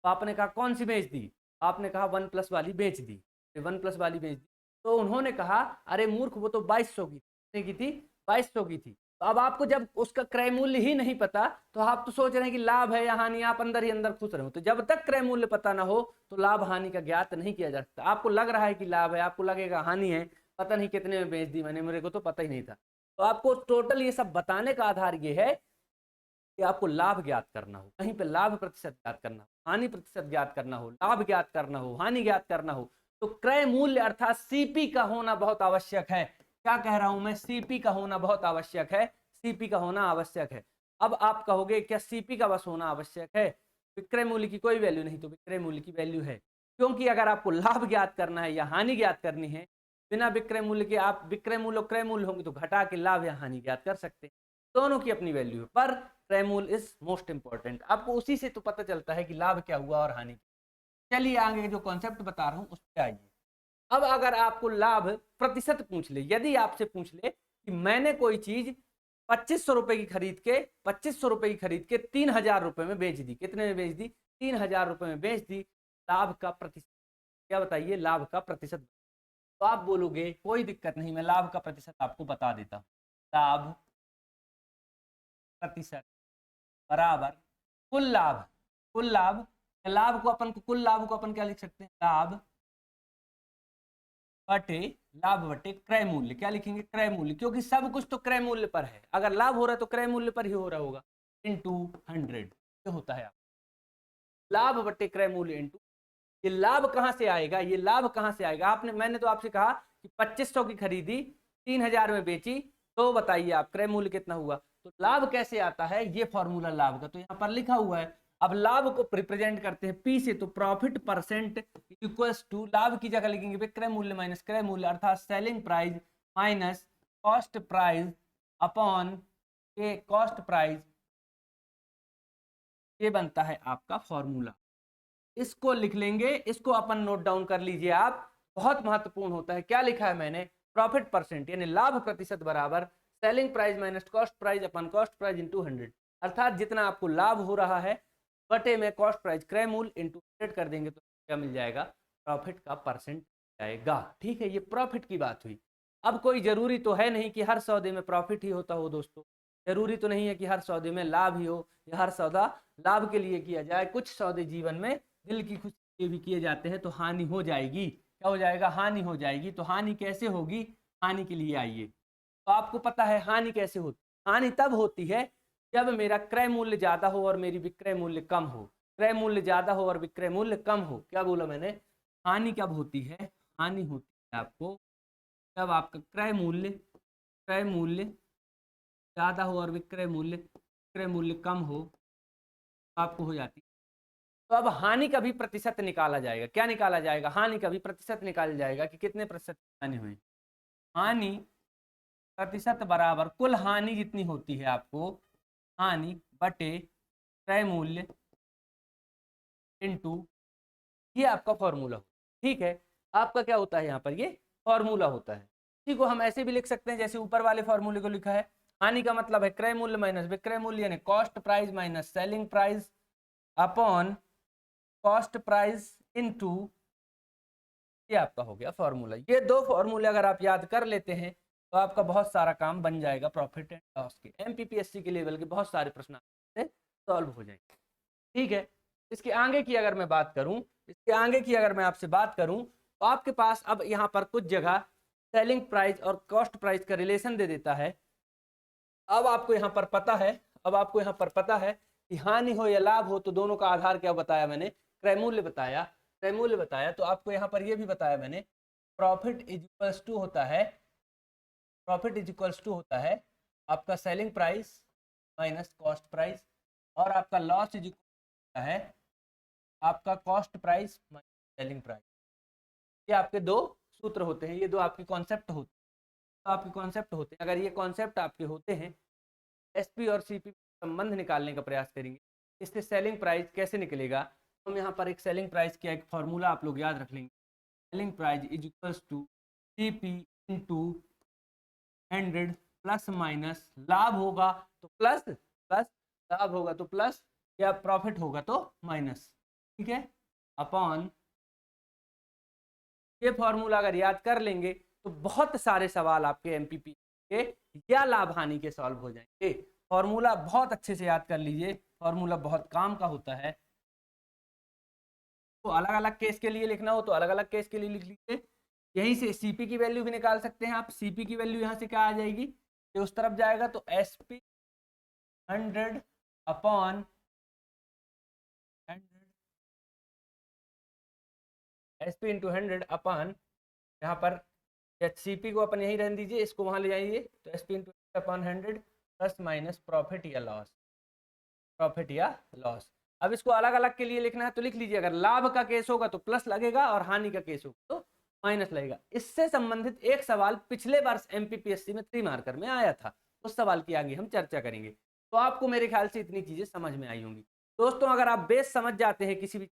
पापा ने कहा कौन सी बेच दी? आपने कहा वन प्लस वाली बेच दी। वन प्लस वाली बेच दी। तो उन्होंने कहा अरे मूर्ख, वो तो 2200 की थी, 2200 की थी। तो अब आपको जब उसका क्रय मूल्य ही नहीं पता तो आप तो सोच रहे हैं कि लाभ है या हानि, आप अंदर ही अंदर खुश रहे हो। तो जब तक क्रय मूल्य पता ना हो तो लाभ हानि का ज्ञात नहीं किया जा सकता। आपको लग रहा है कि लाभ है, आपको लगेगा हानि है, पता नहीं कितने में बेच दी मैंने, मेरे को तो पता ही नहीं था। तो आपको टोटल ये सब बताने का आधार ये है कि आपको लाभ ज्ञात करना हो, कहीं पे लाभ प्रतिशत ज्ञात करना हो, हानि प्रतिशत ज्ञात करना हो, लाभ ज्ञात करना हो, हानि ज्ञात करना हो, तो क्रय मूल्य अर्थात सीपी का होना बहुत आवश्यक है। क्या कह रहा हूं मैं? सीपी का होना बहुत आवश्यक है, सीपी का होना आवश्यक है। अब आप कहोगे क्या सीपी का बस होना आवश्यक है, विक्रय मूल्य की कोई वैल्यू नहीं? तो विक्रय मूल्य की वैल्यू है, क्योंकि अगर आपको लाभ ज्ञात करना है या हानि ज्ञात करनी है, बिना विक्रय मूल्य के आप विक्रय मूल्य और क्रय मूल्य होंगे तो घटा के लाभ या हानि ज्ञात कर सकते हैं। दोनों की अपनी वैल्यू है, पर क्रय मूल्य इज मोस्ट इंपॉर्टेंट। आपको उसी से तो पता चलता है कि लाभ क्या हुआ और हानि। चलिए आगे जो कॉन्सेप्ट बता रहा हूं उस पर आइए। अब अगर आपको लाभ प्रतिशत पूछ ले, यदि आपसे पूछ ले कि मैंने कोई चीज 2500 रुपए की खरीद के 2500 रुपए की खरीद के 3000 रुपए में बेच दी, कितने में बेच दी? 3000 रुपए में बेच दी। लाभ का प्रतिशत क्या बताइए? लाभ का प्रतिशत। तो आप बोलोगे कोई दिक्कत नहीं, मैं लाभ का प्रतिशत आपको बता देता हूं। लाभ प्रतिशत बराबर कुल लाभ। कुल लाभ, लाभ को अपन, कुल लाभ को अपन क्या लिख सकते हैं? लाभ बटे, लाभ बटे क्रय मूल्य। क्या लिखेंगे? क्रय मूल्य, क्योंकि सब कुछ तो क्रय मूल्य पर है। अगर लाभ हो रहा है तो क्रय मूल्य पर ही हो रहा होगा। इनटू 100 ये होता है आप लाभ बटे क्रय मूल्य इनटू। ये लाभ कहां से आएगा? ये लाभ कहां से आएगा? आपने, मैंने तो आपसे कहा कि 2500 की खरीदी, 3000 में बेची, तो बताइए आप क्रय मूल्य कितना हुआ? तो लाभ कैसे आता है? ये फॉर्मूला लाभ का तो यहाँ पर लिखा हुआ है। अब लाभ को रिप्रेजेंट करते हैं पी से, तो प्रॉफिट परसेंट इक्वल्स टू, लाभ की जगह लिखेंगे विक्रय मूल्य माइनस क्रय मूल्य, अर्थात selling price minus cost price upon a cost price. ये बनता है आपका फॉर्मूला। इसको लिख लेंगे, इसको अपन नोट डाउन कर लीजिए आप। बहुत महत्वपूर्ण होता है। क्या लिखा है मैंने, प्रॉफिट परसेंट यानी लाभ प्रतिशत बराबर selling price minus cost price upon cost price into 100, अर्थात जितना आपको लाभ हो रहा है बटे में कॉस्ट प्राइस क्रय मूल्य इंटू 100 कर देंगे तो क्या मिल जाएगा, प्रॉफिट का परसेंट आएगा। ठीक है, ये प्रॉफिट की बात हुई। अब कोई जरूरी तो है नहीं कि हर सौदे में प्रॉफिट ही होता हो दोस्तों, जरूरी तो नहीं है कि हर सौदे में लाभ ही हो या हर सौदा लाभ के लिए किया जाए। कुछ सौदे जीवन में दिल की खुशी के भी किए जाते हैं तो हानि हो जाएगी। क्या हो जाएगा, हानि हो जाएगी। तो हानि कैसे होगी, हानि के लिए आइए, तो आपको पता है हानि कैसे होती, हानि तब होती है जब मेरा क्रय मूल्य ज्यादा हो और मेरी विक्रय मूल्य कम हो। क्रय मूल्य ज्यादा हो और विक्रय मूल्य कम हो, क्या बोला मैंने, हानि कब होती है, हानि होती है आपको जब आपका क्रय मूल्य ज्यादा हो और विक्रय मूल्य कम हो, तो आपको हो जाती है। तो अब हानि का भी प्रतिशत निकाला जाएगा। क्या निकाला जाएगा, हानि का भी प्रतिशत निकाला जाएगा कि कितने प्रतिशत हानि हुई। हानि प्रतिशत बराबर कुल हानि जितनी होती है आपको, हानि बटे क्रय मूल्य इनटू, ये आपका फॉर्मूला हो। ठीक है, आपका क्या होता है यहाँ पर, ये फॉर्मूला होता है। इसी को हम ऐसे भी लिख सकते हैं जैसे ऊपर वाले फॉर्मूले को लिखा है। हानि का मतलब है क्रय मूल्य माइनस विक्रय मूल्य यानी cost price minus selling price upon cost price into, ये आपका हो गया फॉर्मूला। ये दो फॉर्मूले अगर आप याद कर लेते हैं तो आपका बहुत सारा काम बन जाएगा प्रॉफिट एंड लॉस के। एमपीपीएससी के लेवल के बहुत सारे प्रश्न से सॉल्व हो जाएंगे। ठीक है, इसके आगे की अगर मैं बात करूं, इसके आगे की अगर मैं आपसे बात करूं तो आपके पास अब यहाँ पर कुछ जगह सेलिंग प्राइस और कॉस्ट प्राइस का रिलेशन दे देता है। अब आपको यहाँ पर पता है, अब आपको यहाँ पर पता है कि हानि हो या लाभ हो तो दोनों का आधार क्या बताया मैंने, क्रय मूल्य बताया, क्रय मूल्य बताया। तो आपको यहाँ पर यह भी बताया मैंने, प्रॉफिट इज इक्वल्स टू होता है, प्रॉफिट इज इक्वल्स टू होता है आपका selling price minus cost price, और आपका लॉस इज इक्वल है आपका cost price minus selling price. ये आपके दो सूत्र होते हैं, ये दो आपके कॉन्सेप्ट होते हैं, तो आपके कॉन्सेप्ट होते हैं। अगर ये कॉन्सेप्ट आपके होते हैं, एसपी और सीपी संबंध निकालने का प्रयास करेंगे। इससे सेलिंग प्राइस कैसे निकलेगा, हम यहाँ पर एक सेलिंग प्राइस का एक फॉर्मूला आप लोग याद रख लेंगे। Selling price is equals to CP into 100 plus minus लाभ होगा तो प्लस, प्लस लाभ होगा तो प्लस, या प्रॉफिट होगा तो माइनस। ठीक है, अपॉन, ये फॉर्मूला अगर याद कर लेंगे तो बहुत सारे सवाल आपके एमपीपी के या लाभ हानि के सॉल्व हो जाएंगे। फॉर्मूला बहुत अच्छे से याद कर लीजिए, फॉर्मूला बहुत काम का होता है। तो अलग अलग केस के लिए लिखना हो तो अलग अलग केस के लिए लिख लीजिए। यहीं से सीपी की वैल्यू भी निकाल सकते हैं आप। सीपी की वैल्यू यहाँ से क्या आ जाएगी, ये उस तरफ जाएगा तो SP 100 upon 100, SP into 100 upon, यहाँ पर सीपी को अपन यहीं रहने दीजिए, इसको वहाँ ले जाइए तो SP into upon 100 plus minus profit या लॉस, प्रॉफिट या लॉस। अब इसको अलग अलग के लिए लिखना है तो लिख लीजिए, अगर लाभ का केस होगा तो प्लस लगेगा और हानि का केस होगा तो माइनस लगेगा। इससे संबंधित एक सवाल पिछले वर्ष एमपीपीएससी में 3 मार्कर में आया था, उस सवाल की आगे हम चर्चा करेंगे। तो आपको मेरे ख्याल से इतनी चीजें समझ में आई होंगी दोस्तों। अगर आप बेस समझ जाते हैं किसी भी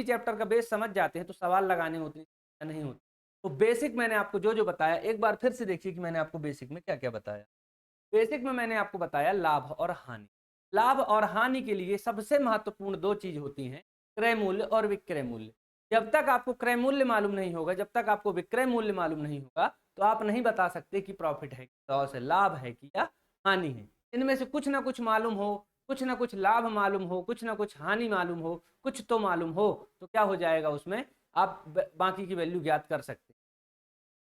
चैप्टर का बेस समझ जाते हैं तो सवाल लगाने में उतनी नहीं होती। तो बेसिक मैंने आपको जो जो बताया, एक बार फिर से देखिए कि मैंने आपको बेसिक में क्या क्या बताया। बेसिक में मैंने आपको बताया लाभ और हानि। लाभ और हानि के लिए सबसे महत्वपूर्ण दो चीज होती हैं, क्रय मूल्य और विक्रय मूल्य। जब तक आपको क्रय मूल्य मालूम नहीं होगा, जब तक आपको विक्रय मूल्य मालूम नहीं होगा, तो आप नहीं बता सकते कि प्रॉफिट है, लॉस है, लाभ है कि या हानि है। इनमें से कुछ ना कुछ मालूम हो, कुछ ना कुछ लाभ मालूम हो, कुछ ना कुछ हानि मालूम हो, कुछ तो मालूम हो, तो क्या हो जाएगा, उसमें आप बाकी की वैल्यू ज्ञात कर सकते हैं।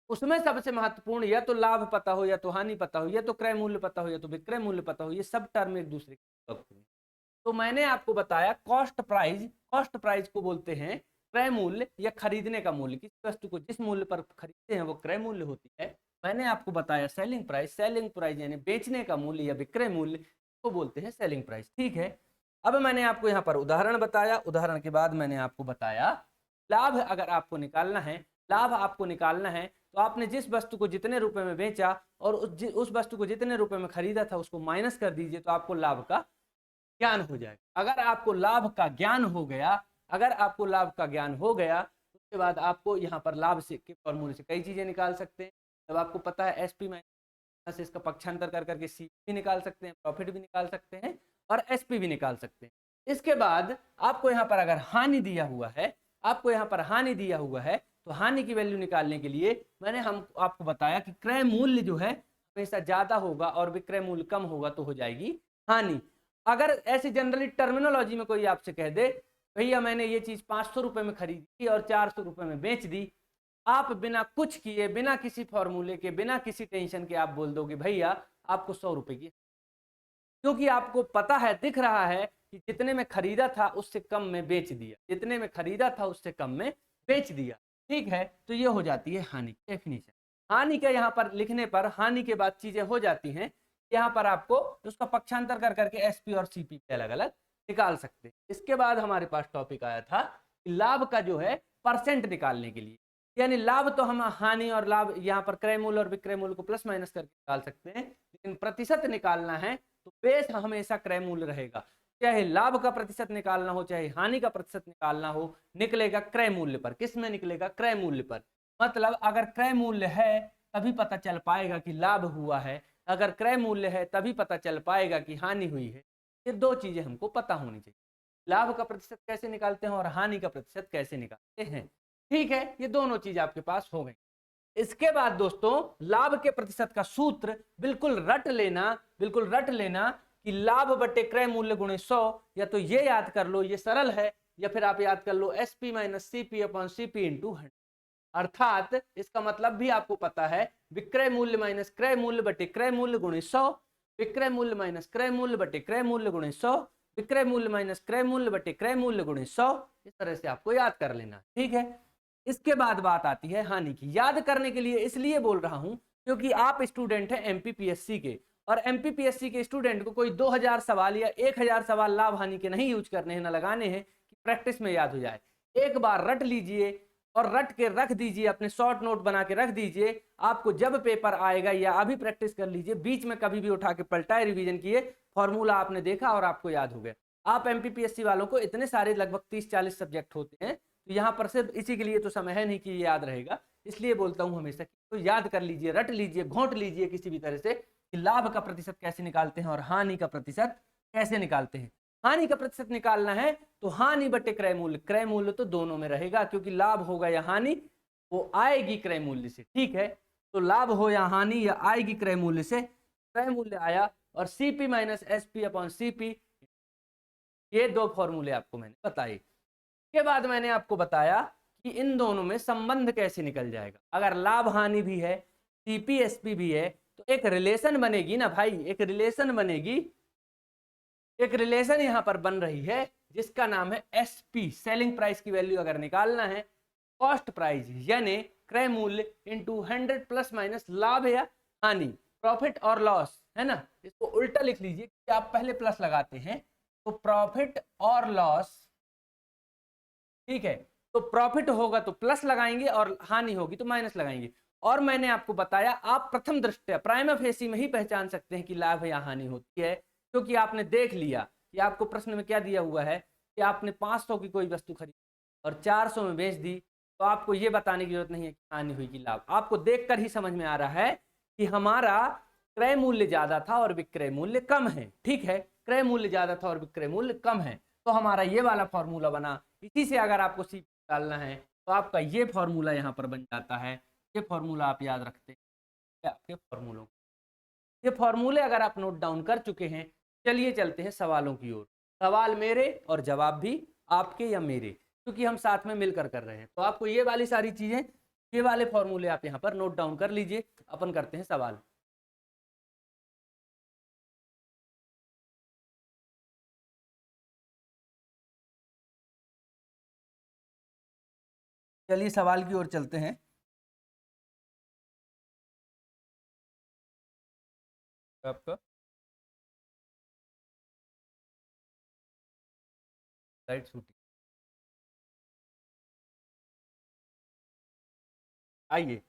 उसमें सबसे महत्वपूर्ण या तो लाभ पता हो, या तो हानि पता हो, या तो क्रय मूल्य पता हो, या तो विक्रय मूल्य पता हो। ये सब टर्म एक दूसरे के। तो मैंने आपको बताया कॉस्ट प्राइस, कॉस्ट प्राइस को बोलते हैं क्रय मूल्य या खरीदने का मूल्य। किसी वस्तु को जिस मूल्य पर खरीदते हैं वो क्रय मूल्य होती है। मैंने आपको बताया सेलिंग प्राइस, सेलिंग प्राइस यानी बेचने का मूल्य या विक्रय मूल्य को बोलते हैं सेलिंग प्राइस। ठीक है, अब मैंने आपको यहाँ पर उदाहरण बताया, उदाहरण के बाद मैंने आपको बताया लाभ अगर आपको निकालना है, लाभ आपको निकालना है तो आपने जिस वस्तु को जितने रुपए में बेचा और उस वस्तु को जितने रुपए में खरीदा था उसको माइनस कर दीजिए तो आपको लाभ का ज्ञान हो जाएगा। अगर आपको लाभ का ज्ञान हो गया, अगर आपको लाभ का ज्ञान हो गया तो उसके बाद आपको यहाँ पर लाभ से के फॉर्मूले से कई चीजें निकाल सकते हैं। जब आपको पता है एसपी माइनस इसका पक्षांतर कर करके सी भी निकाल सकते हैं, प्रॉफिट भी निकाल सकते हैं और एसपी भी निकाल सकते हैं। इसके बाद आपको यहाँ पर अगर हानि दिया हुआ है, आपको यहाँ पर हानि दिया हुआ है, तो हानि की वैल्यू निकालने के लिए मैंने आपको बताया कि क्रय मूल्य जो है हमेशा ज्यादा होगा और विक्रय मूल्य कम होगा तो हो जाएगी हानि। अगर ऐसे जनरली टर्मिनोलॉजी में कोई आपसे कह दे भैया मैंने ये चीज 500 रुपए में खरीदी और 400 रुपए में बेच दी, आप बिना कुछ किए, बिना किसी फॉर्मूले के, बिना किसी टेंशन के आप बोल दोगे भैया आपको 100 रुपए की, क्योंकि आपको पता है, दिख रहा है कि जितने में खरीदा था उससे कम में बेच दिया, जितने में खरीदा था उससे कम में बेच दिया। ठीक है, तो ये हो जाती है हानि की डेफिनेशन। हानि के यहाँ पर लिखने पर हानि के बाद चीजें हो जाती हैं, यहाँ पर आपको उसका पक्षांतर कर करके एसपी और सीपी के अलग अलग निकाल सकते हैं। इसके बाद हमारे पास टॉपिक आया था लाभ का जो है परसेंट निकालने के लिए, यानी लाभ तो हम हानि और लाभ यहाँ पर क्रय मूल्य और विक्रय मूल्य को प्लस माइनस करके निकाल सकते हैं, लेकिन प्रतिशत निकालना है तो बेस हमेशा क्रय मूल्य रहेगा। चाहे लाभ का प्रतिशत निकालना हो चाहे हानि का प्रतिशत निकालना हो, निकलेगा क्रय मूल्य पर। किस में निकलेगा? क्रय मूल्य पर। मतलब अगर क्रय मूल्य है तभी पता चल पाएगा कि लाभ हुआ है, अगर क्रय मूल्य है तभी पता चल पाएगा कि हानि हुई है। ये दो चीजें हमको पता होनी चाहिए, लाभ का प्रतिशत कैसे निकालते हैं और हानि का प्रतिशत कैसे निकालते हैं। ठीक है, ये दोनों चीज आपके पास हो गई। इसके बाद दोस्तों लाभ के प्रतिशत का सूत्र बिल्कुल रट लेना, बिल्कुल रट लेना कि लाभ बटे क्रय मूल्य गुणे 100, या तो ये याद कर लो, ये सरल है, या फिर आप याद कर लो SP minus CP upon CP into 100। अर्थात इसका मतलब भी आपको पता है विक्रय मूल्य माइनस क्रय मूल्य बटे क्रय मूल्य गुणे 100, विक्रय मूल्य माइनस क्रय मूल्य बटे क्रय मूल्य गुणे 100, विक्रय मूल्य माइनस क्रय मूल्य बटे क्रय मूल्य गुणे 100। इस तरह से आपको याद कर लेना। ठीक है, इसके बाद बात आती है हानि की। याद करने के लिए इसलिए बोल रहा हूं क्योंकि आप स्टूडेंट हैं एमपीपीएससी के, और एमपीपीएससी के स्टूडेंट को कोई 2000 सवाल या 1000 सवाल लाभ हानि के नहीं यूज करने हैं, ना लगाने हैं कि प्रैक्टिस में याद हो जाए। एक बार रट लीजिए और रट के रख दीजिए, अपने शॉर्ट नोट बना के रख दीजिए। आपको जब पेपर आएगा या अभी प्रैक्टिस कर लीजिए, बीच में कभी भी उठा के पलटाए, रिवीजन किए, फॉर्मूला आपने देखा और आपको याद हो गया। आप एमपीपीएससी वालों को इतने सारे लगभग 30-40 सब्जेक्ट होते हैं, तो यहाँ पर सिर्फ इसी के लिए तो समय है नहीं कि ये याद रहेगा, इसलिए बोलता हूँ हमेशा तो याद कर लीजिए, रट लीजिए, घोंट लीजिए किसी भी तरह से कि लाभ का प्रतिशत कैसे निकालते हैं और हानि का प्रतिशत कैसे निकालते हैं। हानि का प्रतिशत निकालना है तो हानि बटे क्रय मूल्य, क्रय मूल्य तो दोनों में रहेगा क्योंकि लाभ होगा या हानि वो आएगी क्रय मूल्य से। ठीक है, तो लाभ हो या हानि या आएगी क्रय मूल्य से, क्रय मूल्य आया और CP minus SP upon CP, ये दो फॉर्मूले आपको मैंने बताए। के बाद मैंने आपको बताया कि इन दोनों में संबंध कैसे निकल जाएगा। अगर लाभ हानि भी है, सीपी एसपी भी है, तो एक रिलेशन बनेगी ना भाई, एक रिलेशन बनेगी, एक रिलेशन यहां पर बन रही है जिसका नाम है एसपी। सेलिंग प्राइस की वैल्यू अगर निकालना है, कॉस्ट प्राइस यानी क्रय मूल्य इंटू 100 प्लस माइनस लाभ या हानि, प्रॉफिट और लॉस है ना। इसको उल्टा लिख लीजिए कि आप पहले प्लस लगाते हैं तो प्रॉफिट और लॉस। ठीक है, तो प्रॉफिट होगा तो प्लस लगाएंगे और हानि होगी तो माइनस लगाएंगे। और मैंने आपको बताया आप प्रथम दृष्टया प्राइमा फेसी में ही पहचान सकते हैं कि लाभ या हानि होती है, क्योंकि आपने देख लिया कि आपको प्रश्न में क्या दिया हुआ है कि आपने 500 की कोई वस्तु खरीदी और 400 में बेच दी, तो आपको ये बताने की जरूरत नहीं है कि हानि हुई कि लाभ। आपको देखकर ही समझ में आ रहा है कि हमारा क्रय मूल्य ज्यादा था और विक्रय मूल्य कम है। ठीक है, क्रय मूल्य ज्यादा था और विक्रय मूल्य कम है, तो हमारा ये वाला फॉर्मूला बना। इसी से अगर आपको सी निकालना है तो आपका ये फॉर्मूला यहाँ पर बन जाता है। ये फॉर्मूला आप याद रखते हैं आपके फॉर्मूलों, ये फॉर्मूले अगर आप नोट डाउन कर चुके हैं, चलिए चलते हैं सवालों की ओर। सवाल मेरे और जवाब भी आपके या मेरे, क्योंकि हम साथ में मिलकर कर रहे हैं। तो आपको ये वाली सारी चीजें, ये वाले फॉर्मूले आप यहाँ पर नोट डाउन कर लीजिए। अपन करते हैं सवाल। चलिए सवाल की ओर चलते हैं। आपका राइट शूटिंग, आइए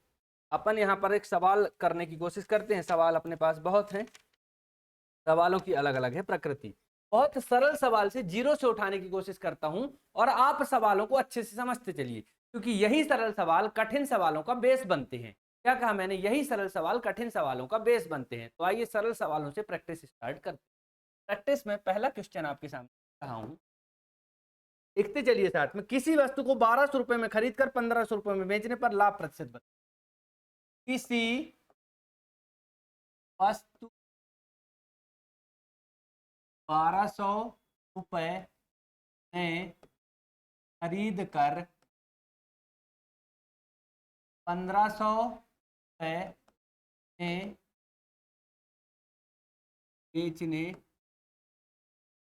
अपन यहाँ पर एक सवाल करने की कोशिश करते हैं। सवाल अपने पास बहुत हैं, सवालों की अलग अलग है प्रकृति। बहुत सरल सवाल से जीरो से उठाने की कोशिश करता हूं और आप सवालों को अच्छे से समझते चलिए। क्योंकि यही सरल सवाल कठिन सवालों का बेस बनते हैं। क्या कहा मैंने? यही सरल सवाल कठिन सवालों का बेस बनते हैं। तो आइए सरल सवालों से प्रैक्टिस स्टार्ट करते हैं। प्रैक्टिस में पहला क्वेश्चन आपके सामने रहा हूं, लिखते चलिए साथ में। किसी वस्तु को 1200 रुपए में खरीद कर 1500 रुपए में बेचने पर लाभ प्रतिशत बताइए। किसी वस्तु 1200 रुपए में खरीद कर 1500 रुपए में बेचने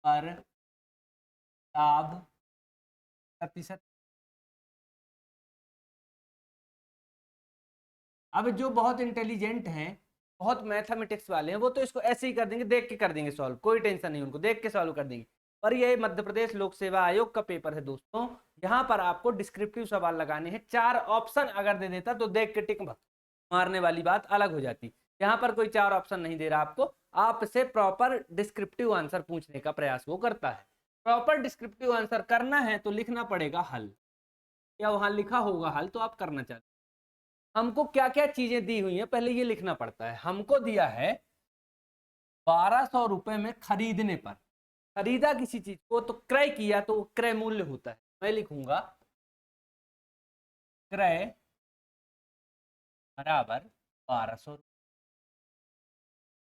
पर लाभ प्रतिशत। अब जो बहुत इंटेलिजेंट हैं, बहुत मैथमेटिक्स वाले हैं, वो तो इसको ऐसे ही कर देंगे, देख के कर देंगे सॉल्व, कोई टेंशन नहीं, उनको देख के सॉल्व कर देंगे। पर ये मध्य प्रदेश लोक सेवा आयोग का पेपर है दोस्तों, यहाँ पर आपको डिस्क्रिप्टिव सवाल लगाने हैं। 4 ऑप्शन अगर दे देता तो देख के टिक मारने वाली बात अलग हो जाती। यहाँ पर कोई 4 ऑप्शन नहीं दे रहा आपको, आपसे प्रॉपर डिस्क्रिप्टिव आंसर पूछने का प्रयास वो करता है। प्रॉपर डिस्क्रिप्टिव आंसर करना है तो लिखना पड़ेगा हल, या वहां लिखा होगा हल तो आप करना चाहते। हमको क्या क्या चीजें दी हुई हैं पहले ये लिखना पड़ता है। हमको दिया है 1200 रुपए में खरीदने पर, खरीदा किसी चीज को तो क्रय किया तो क्रय मूल्य होता है। मैं लिखूंगा क्रय बराबर 1200,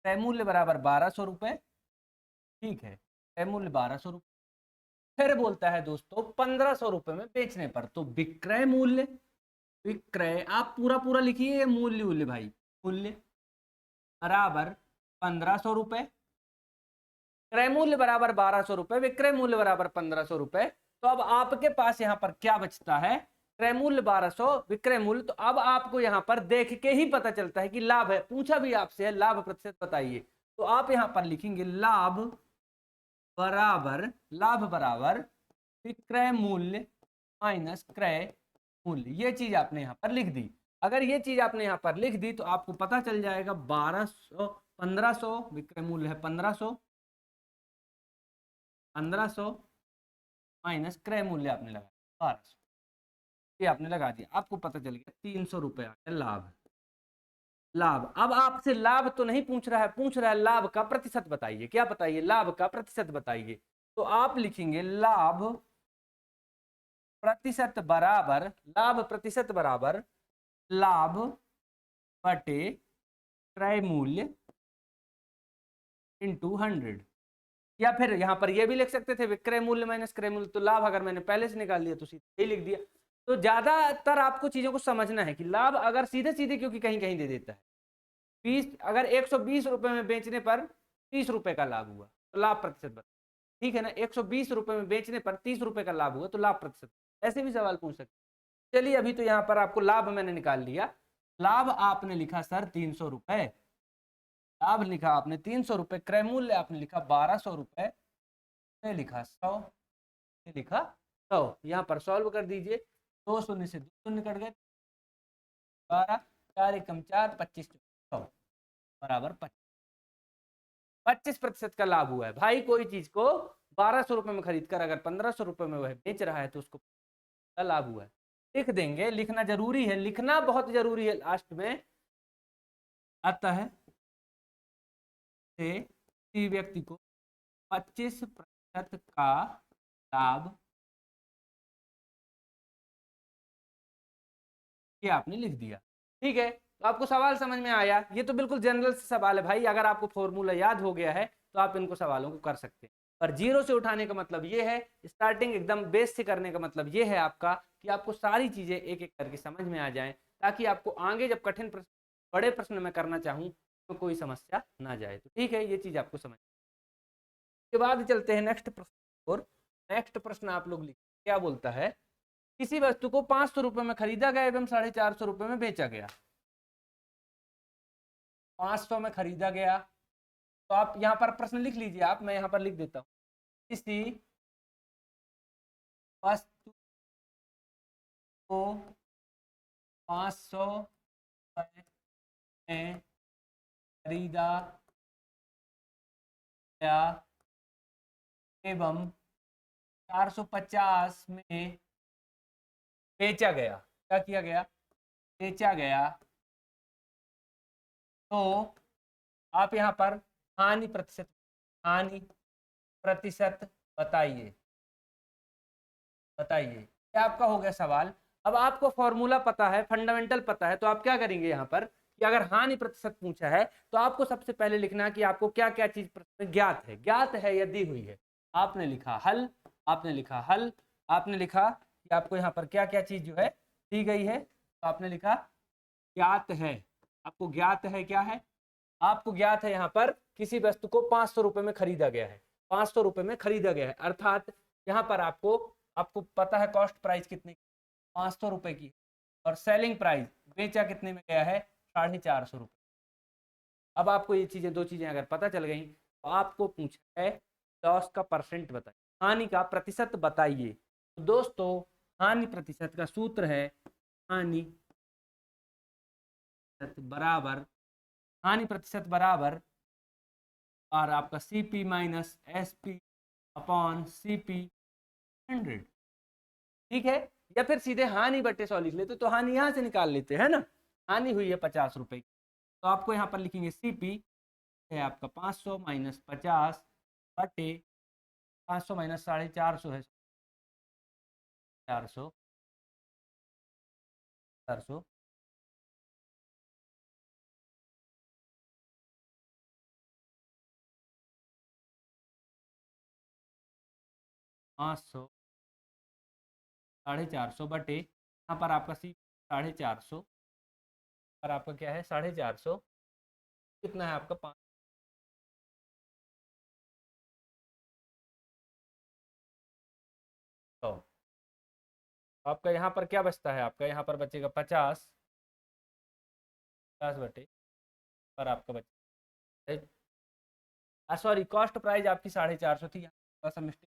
क्रय मूल्य बराबर 1200 रुपए, ठीक है, क्रय मूल्य 1200 रुपए। फिर बोलता है दोस्तों 1500 रुपए में बेचने पर, तो विक्रय मूल्य, विक्रय आप पूरा पूरा लिखिए, मूल्य मूल्य भाई, मूल्य बराबर 1500 रुपए, क्रय मूल्य बराबर 1200 रुपए, विक्रय मूल्य बराबर 1500 रुपए। तो अब आपके पास यहां पर क्या बचता है? क्रय मूल्य 1200, विक्रय मूल्य। तो अब आपको यहां पर देख के ही पता चलता है कि लाभ है, पूछा भी आपसे है लाभ प्रतिशत बताइए, तो आप यहां पर लिखेंगे लाभ बराबर, लाभ बराबर विक्रय मूल्य माइनस क्रय मूल्य। ये चीज आपने यहां पर लिख दी। अगर ये चीज आपने यहां पर लिख दी तो आपको पता चल जाएगा 1200, 1500, विक्रय मूल्य है 1500, 1500 माइनस क्रय मूल्य आपने लगा 1200, ये आपने लगा दिया, आपको पता चल गया 300 रुपए आ गया लाभ। लाभ, अब आपसे लाभ तो नहीं पूछ रहा है, पूछ रहा है लाभ का प्रतिशत बताइए। क्या बताइए? लाभ का प्रतिशत बताइए। तो आप लिखेंगे लाभ प्रतिशत बराबर, लाभ प्रतिशत बराबर लाभ बटे क्रय मूल्य इंटू 100। या फिर यहां पर ये भी लिख सकते थे विक्रय मूल्य माइनस क्रय मूल्य, तो लाभ अगर मैंने पहले से निकाल लिया तो सीधे ही लिख दिया। तो ज्यादातर आपको चीजों को समझना है कि लाभ अगर सीधे सीधे, क्योंकि कहीं कहीं दे देता है 20, अगर 120 रुपए में बेचने पर 30 रुपए का लाभ हुआ तो लाभ प्रतिशत बता, ठीक है ना। 120 रुपए में बेचने पर 30 रुपए का लाभ हुआ तो लाभ प्रतिशत, ऐसे भी सवाल पूछ सकते। चलिए अभी तो यहाँ पर आपको लाभ मैंने निकाल लिया। लाभ आपने लिखा सर 300 रुपए, लाभ लिखा आपने 300 रुपए, क्रय मूल्य आपने लिखा 1200 रुपए, लिखा 100, लिखा 100। यहाँ पर सॉल्व कर दीजिए, 2 शून्य से 2 शून्य कट गए, 12, 4 एकम 4, 25 100 बराबर 25% का लाभ हुआ है भाई। कोई चीज को 1200 रुपए में खरीद कर अगर 1500 रुपए में वह बेच रहा है तो उसको लाभ हुआ है। लिख देंगे, लिखना जरूरी है, लिखना बहुत जरूरी है लास्ट में आता है। किसी व्यक्ति को 25% का लाभ, ये आपने लिख दिया, ठीक है। तो आपको सवाल समझ में आया? ये तो बिल्कुल जनरल सवाल है भाई, अगर आपको फॉर्मूला याद हो गया है तो आप इनको सवालों को कर सकते हैं। पर जीरो से उठाने का मतलब ये है, स्टार्टिंग एकदम बेस से करने का मतलब ये है आपका कि आपको सारी चीजें एक एक करके समझ में आ जाएं, ताकि आपको आगे जब कठिन प्रश्न, बड़े प्रश्न में करना चाहूँ तो कोई समस्या ना जाए। तो ठीक है, ये चीज आपको समझ के बाद चलते हैं नेक्स्ट प्रश्न। और नेक्स्ट प्रश्न आप लोग लिखिए, क्या बोलता है? किसी वस्तु को 500 रुपए में खरीदा गया एवं 450 रुपए में बेचा गया। 500 में खरीदा गया, तो आप यहां पर प्रश्न लिख लीजिए, आप, मैं यहां पर लिख देता हूं। किसी वस्तु को 500 में खरीदा गया एवं 450 में बेचा गया, क्या किया गया, बेचा गया, तो आप यहाँ पर हानि प्रतिशत बताइए, बताइए। क्या आपका हो गया सवाल। अब आपको फॉर्मूला पता है, फंडामेंटल पता है, तो आप क्या करेंगे यहाँ पर कि अगर हानि प्रतिशत पूछा है तो आपको सबसे पहले लिखना है कि आपको क्या क्या चीज ज्ञात है, ज्ञात है या दी हुई है। आपने लिखा हल, आपने लिखा हल, आपने लिखा कि आपको यहाँ पर क्या क्या चीज जो है दी गई है, तो आपने लिखा ज्ञात है। आपको ज्ञात है, क्या है, आपको ज्ञात है यहाँ पर किसी वस्तु को 500 रुपए में खरीदा गया है, 500 रुपए में खरीदा गया है, अर्थात यहाँ पर आपको आपको पता है कॉस्ट प्राइस कितने, 500 रुपए की, और सेलिंग प्राइस बेचा कितने में गया है, 450 रुपए। अब आपको ये चीजें, दो चीजें अगर पता चल गई तो आपको पूछा है लॉस का परसेंट बताइए, हानि का प्रतिशत बताइए। तो दोस्तों हानि प्रतिशत का सूत्र है हानि बराबर, हानि प्रतिशत बराबर और आपका CP minus SP upon CP 100, ठीक है। या फिर सीधे हानि बटे 100 लिख लेते तो हानि यहां से निकाल लेते हैं ना, हानि हुई है 50 रुपए की, तो आपको यहाँ पर लिखेंगे CP है आपका 500 माइनस 50 बटे 500 माइनस 450 है 400 400 500 450 बटे यहाँ पर आपका सी 450 पर आपका क्या है 450, कितना है आपका 5, तो आपका यहाँ पर क्या बचता है, आपका यहाँ पर बचेगा 50 बटे पर आपका बचे, सॉरी कॉस्ट प्राइस आपकी 450 थी, थोड़ा सा मिस्टेक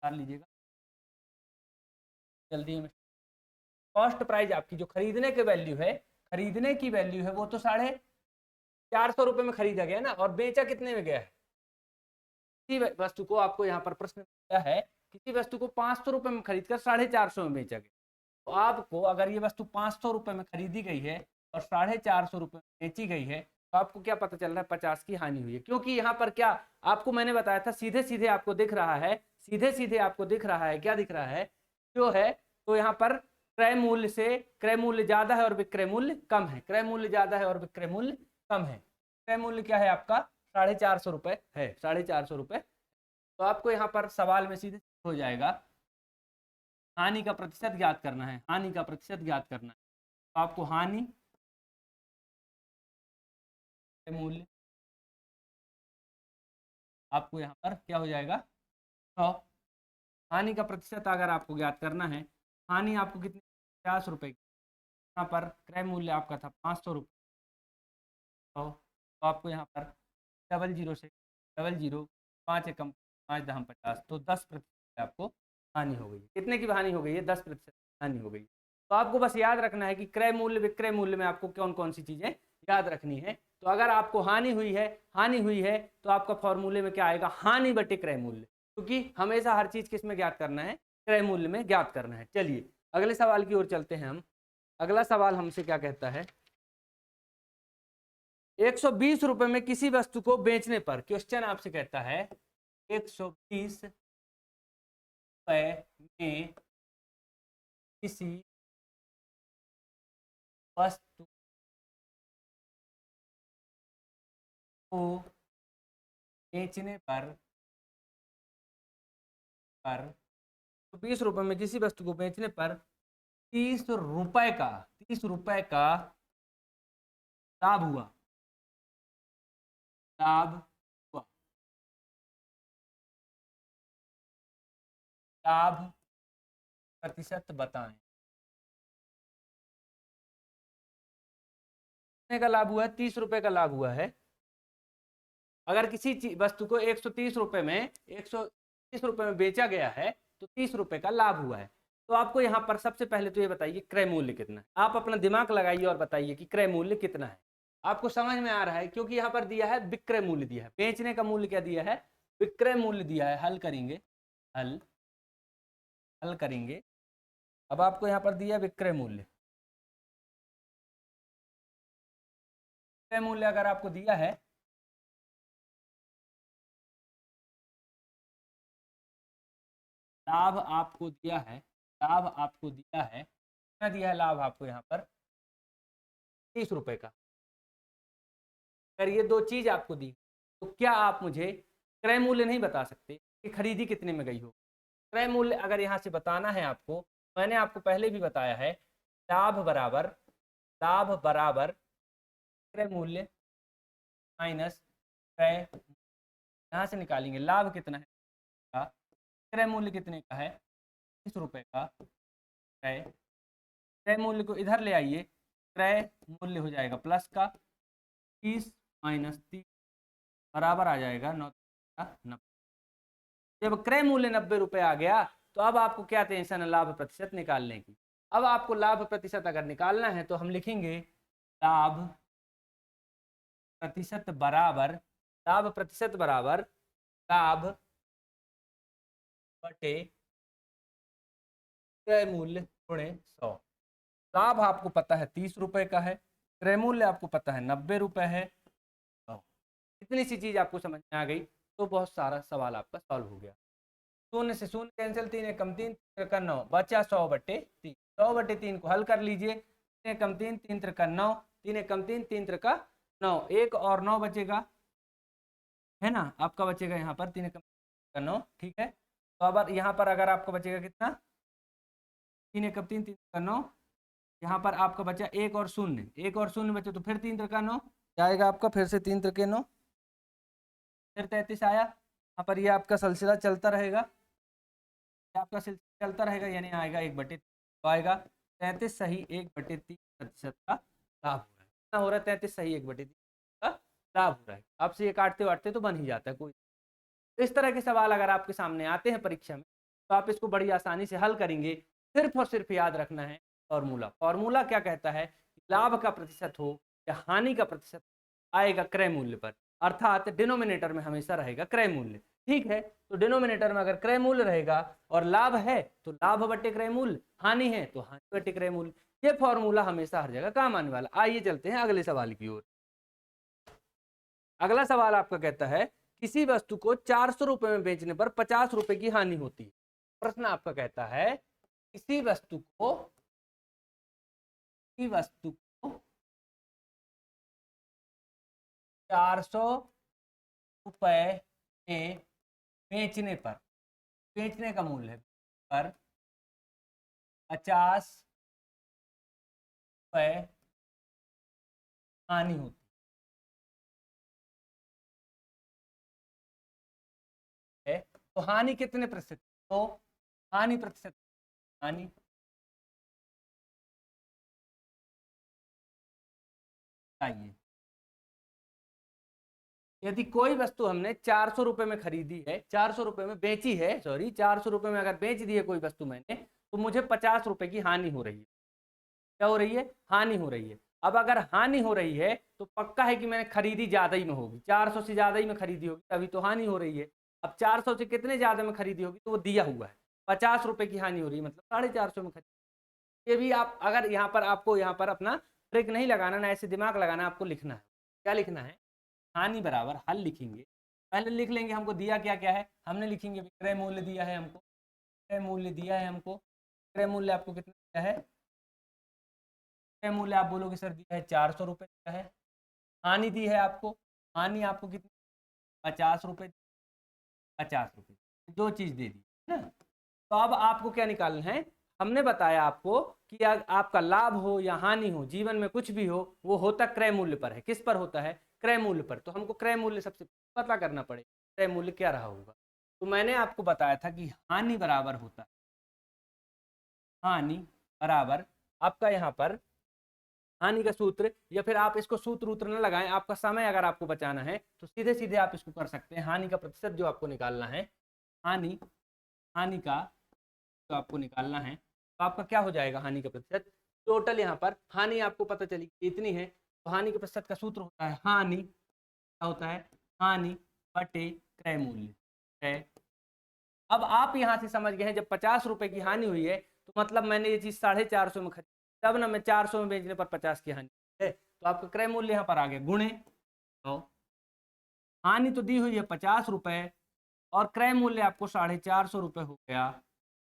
कर लीजिएगा जल्दी में। कॉस्ट प्राइस आपकी जो खरीदने के वैल्यू है, खरीदने की वैल्यू है वो तो 450 रुपए में खरीदा गया ना, और बेचा कितने में गया है, किसी वस्तु को आपको यहाँ पर प्रश्न दिया है, किसी वस्तु को 500 रुपए में खरीद कर 450 में बेचा गया, तो आपको अगर ये वस्तु 500 रुपए में खरीदी गई है और 450 रुपए में बेची गई है, तो आपको क्या पता चल रहा है, 50 की हानि हुई है। क्योंकि यहाँ पर क्या आपको मैंने बताया था, सीधे सीधे आपको दिख रहा है, सीधे सीधे आपको दिख रहा है, क्या दिख रहा है जो है, तो यहाँ पर क्रय मूल्य से क्रय मूल्य ज्यादा है और विक्रय मूल्य कम है, क्रय मूल्य ज्यादा है और विक्रय मूल्य कम है। क्रय मूल्य क्या है आपका 450 रुपए है, 450 रुपए, तो आपको यहाँ पर सवाल में सीधे हो जाएगा हानि का प्रतिशत ज्ञात करना है, हानि का प्रतिशत ज्ञात करना है, तो आपको हानि मूल्य आपको यहाँ पर क्या हो जाएगा, तो हानि का प्रतिशत अगर आपको ज्ञात करना है, हानि आपको कितनी 50 रुपए की, यहाँ पर क्रय मूल्य आपका था 500 रुपये, तो आपको यहाँ पर 00 से 00 5 एकम 5 दहम 50, तो 10% आपको हानि हो गई। कितने की हानि हो गई है, 10% हानि हो गई। तो आपको बस याद रखना है कि क्रय मूल्य विक्रय मूल्य में आपको कौन कौन सी चीजें याद रखनी है। तो अगर आपको हानि हुई है, हानि हुई है, तो आपका फॉर्मूले में क्या आएगा, हानि बटे क्रय मूल्य, क्योंकि हमेशा हर चीज किस में ज्ञात करना है, क्रय मूल्य में ज्ञात करना है। चलिए अगले सवाल की ओर चलते हैं हम। अगला सवाल हमसे क्या कहता है, 120 रुपए में किसी वस्तु को बेचने पर, क्वेश्चन आपसे कहता है 120 रुपए में किसी वस्तु को बेचने पर 20 रुपए में किसी वस्तु को बेचने पर 30 रुपए का लाभ हुआ, लाभ हुआ, लाभ प्रतिशत बताएं। कितने का लाभ हुआ है, 30 रुपए का लाभ हुआ है। अगर किसी वस्तु को 130 रुपए में 130 रुपए में बेचा गया है तो 30 रुपए का लाभ हुआ है। तो आपको यहाँ पर सबसे पहले तो ये बताइए क्रय मूल्य कितना है, आप अपना दिमाग लगाइए और बताइए कि क्रय मूल्य कितना है। आपको समझ में आ रहा है, क्योंकि यहाँ पर दिया है विक्रय मूल्य, दिया है बेचने का मूल्य, क्या दिया है, विक्रय मूल्य दिया है। हल करेंगे, हल करेंगे अब आपको यहाँ पर दिया विक्रय मूल्य। विक्रय मूल्य अगर आपको दिया है, लाभ आपको दिया है, लाभ आपको दिया है, कितना दिया है लाभ आपको यहाँ पर 30 रुपए का। अगर ये दो चीज आपको दी तो क्या आप मुझे क्रय मूल्य नहीं बता सकते कि खरीदी कितने में गई हो? क्रय मूल्य अगर यहाँ से बताना है आपको, मैंने आपको पहले भी बताया है, लाभ बराबर क्रय मूल्य माइनस क्रय, यहाँ से निकालेंगे लाभ कितना है का, क्रय मूल्य कितने का है 30 रुपए का, क्रय क्रय मूल्य को इधर ले आइए, क्रय मूल्य हो जाएगा प्लस का 30 माइनस 30 बराबर आ जाएगा 90। जब क्रय मूल्य 90 रुपए आ गया तो अब आपको क्या टेंशन है लाभ प्रतिशत निकालने की। अब आपको लाभ प्रतिशत अगर निकालना है तो हम लिखेंगे लाभ प्रतिशत बराबर लाभ बटे क्रय मूल्य गुणे 100। लाभ आपको पता है 30 रुपए का है, क्रय मूल्य आपको पता है 90 रुपए है। इतनी सी चीज आपको समझ में आ गई तो बहुत सारा सवाल आपका सॉल्व हो गया। शून्य से शून्य कैंसिल, 3 एकम 3, 3 का 9, बचा 100/3। 100/3 को हल कर लीजिए, 3 एकम 3, 3 त्रिका 9, 3 एकम 3, 3 त्रिका 9, एक और 9 बचेगा, है ना, आपका बचेगा यहाँ पर 3 एकम 9, ठीक है। तो अब यहाँ पर अगर आपका बचेगा कितना, 3 एकम 3, 3 त्रिका 9, यहाँ पर आपका बचा एक और शून्य, एक और शून्य बचे तो फिर 3 त्रिका 9 आएगा आपका, फिर से 3 त्रिके 9, फिर 33 आया। यहाँ पर ये आपका सिलसिला चलता रहेगा, आपका सिलसिला चलता रहेगा, यानी आएगा 1/3 तो आएगा 33 सही 1/3% का लाभ हो रहा है। कितना हो रहा है 33 सही 1/3 का लाभ हो रहा है। आपसे ये काटते वाटते तो बन ही जाता है कोई। इस तरह के सवाल अगर आपके सामने आते हैं परीक्षा में तो आप इसको बड़ी आसानी से हल करेंगे। सिर्फ और सिर्फ याद रखना है फॉर्मूला। फॉर्मूला क्या कहता है, लाभ का प्रतिशत हो या हानि का प्रतिशत आएगा क्रय मूल्य पर, अर्थात डिनोमिनेटर में हमेशा रहेगा क्रय मूल्य। ठीक है, तो डिनोमिनेटर में अगर क्रय मूल्य रहेगा और लाभ है तो लाभ बटे क्रय मूल्य, हानि है तो हानि बटे क्रय मूल्य। ये फॉर्मूला हमेशा हर जगह काम आने वाला। आइए चलते हैं अगले सवाल की ओर। अगला सवाल आपका कहता है किसी वस्तु को 400 रुपए में बेचने पर 50 रुपए की हानि होती है। प्रश्न आपका कहता है किसी वस्तु को 400 रुपए में बेचने पर, बेचने का मूल्य है पर 50 रुपए हानि होती है, तो हानि कितने प्रतिशत, तो हानि प्रतिशत, हानि चाहिए। यदि कोई वस्तु हमने 400 रुपए में खरीदी है, 400 रुपए में बेची है, सॉरी 400 रुपए में अगर बेच दी है कोई वस्तु मैंने, तो मुझे 50 रुपए की हानि हो रही है। क्या हो रही है, हानि हो रही है। अब अगर हानि हो रही है तो पक्का है कि मैंने खरीदी ज्यादा ही में होगी, 400 से ज्यादा ही में खरीदी होगी, तभी तो हानि हो रही है। अब 400 से कितने ज्यादा में खरीदी होगी, तो वो दिया हुआ है 50 रुपए की हानि हो रही है, मतलब 450 में खरीदी। ये भी आप अगर यहाँ पर आपको यहाँ पर अपना ट्रिक नहीं लगाना ना, ऐसे दिमाग लगाना, आपको लिखना है। क्या लिखना है, हानि बराबर हल लिखेंगे, पहले लिख लेंगे हमको दिया क्या क्या है, हमने लिखेंगे विक्रय मूल्य दिया है हमको, विक्रय मूल्य दिया है हमको, विक्रय मूल्य आपको कितना दिया है, विक्रय मूल्य आप बोलोगे सर दिया है 400 रुपये दिया है। हानि दी है आपको, हानि आपको कितनी 50 रुपये, 50 रुपये, दो चीज दे दी है ना। तो अब आपको क्या निकालना है, हमने बताया आपको कि आपका लाभ हो या हानि हो, जीवन में कुछ भी हो, वो होता क्रय मूल्य पर है। किस पर होता है, क्रय मूल्य पर। तो हमको क्रय मूल्य सबसे पता करना पड़ेगा, क्रय मूल्य क्या रहा होगा। तो मैंने आपको बताया था कि हानि बराबर होता है, हानि बराबर आपका यहाँ पर हानि का सूत्र, या फिर आप इसको सूत्र उत्र न लगाएं, आपका समय अगर आपको बचाना है तो सीधे सीधे आप इसको कर सकते हैं। हानि का प्रतिशत जो आपको निकालना है, हानि हानि का जो आपको निकालना है, तो आपका क्या हो जाएगा, हानि का प्रतिशत टोटल। यहाँ पर हानि आपको पता चली इतनी है, तो हानि के प्रतिशत का सूत्र होता है हानि, क्या होता है, हानि बटे क्रय मूल्य। अब आप यहाँ से समझ गए हैं जब 50 रुपए की हानि हुई है तो मतलब मैंने ये चीज 450 में खरीदी, तब ना मैं 400 में बेचने पर 50 की हानि है, तो आपका क्रय मूल्य यहाँ पर आ गया गुणे 100। हानि तो दी हुई है 50 रुपए और क्रय मूल्य आपको 450 रुपये हो गया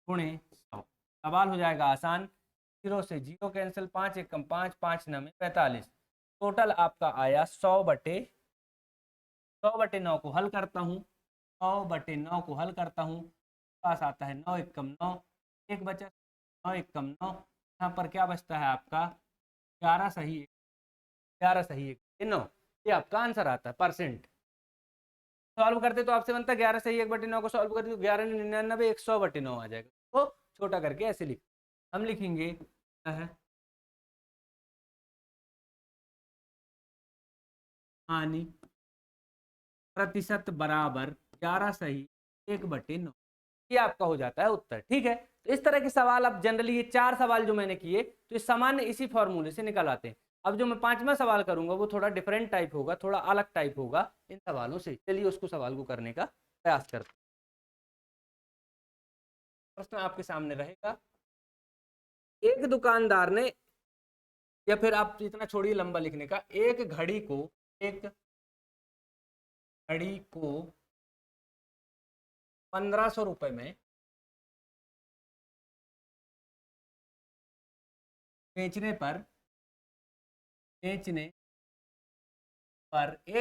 गुणे 100। सवाल हो जाएगा आसान, 0 से 0 कैंसिल, 5 एकम 5, 5 नमे 45, टोटल आपका आया 100/9 को हल करता हूँ, 100/9 को हल करता हूँ, पास आता है 9 एकम 9, एक बचा 9 एकम 9, यहाँ पर क्या बचता है आपका 11 सही 11 सही 1/9, ये आपका आंसर आता है परसेंट। सॉल्व करते तो आपसे बनता है 11 सही 1/9 को सॉल्व करते तो 11×99 100/9 आ जाएगा, तो छोटा करके ऐसे लिख, हम लिखेंगे है हानि प्रतिशत बराबर 11 सही 1/9, ये आपका हो जाता है उत्तर। ठीक है, तो इस तरह के सवाल अब जनरली ये 4 सवाल जो मैंने किए तो ये सामान्य इसी फॉर्मूले से निकल आते हैं। अब जो मैं 5वां सवाल करूंगा वो थोड़ा डिफरेंट टाइप होगा, थोड़ा अलग टाइप होगा इन सवालों से। चलिए उसको सवाल को करने का प्रयास करते हैं। प्रश्न आपके सामने रहेगा, एक दुकानदार ने, या फिर आप इतना छोड़िए लंबा लिखने का, एक घड़ी को 1500 रुपए में बेचने पर एक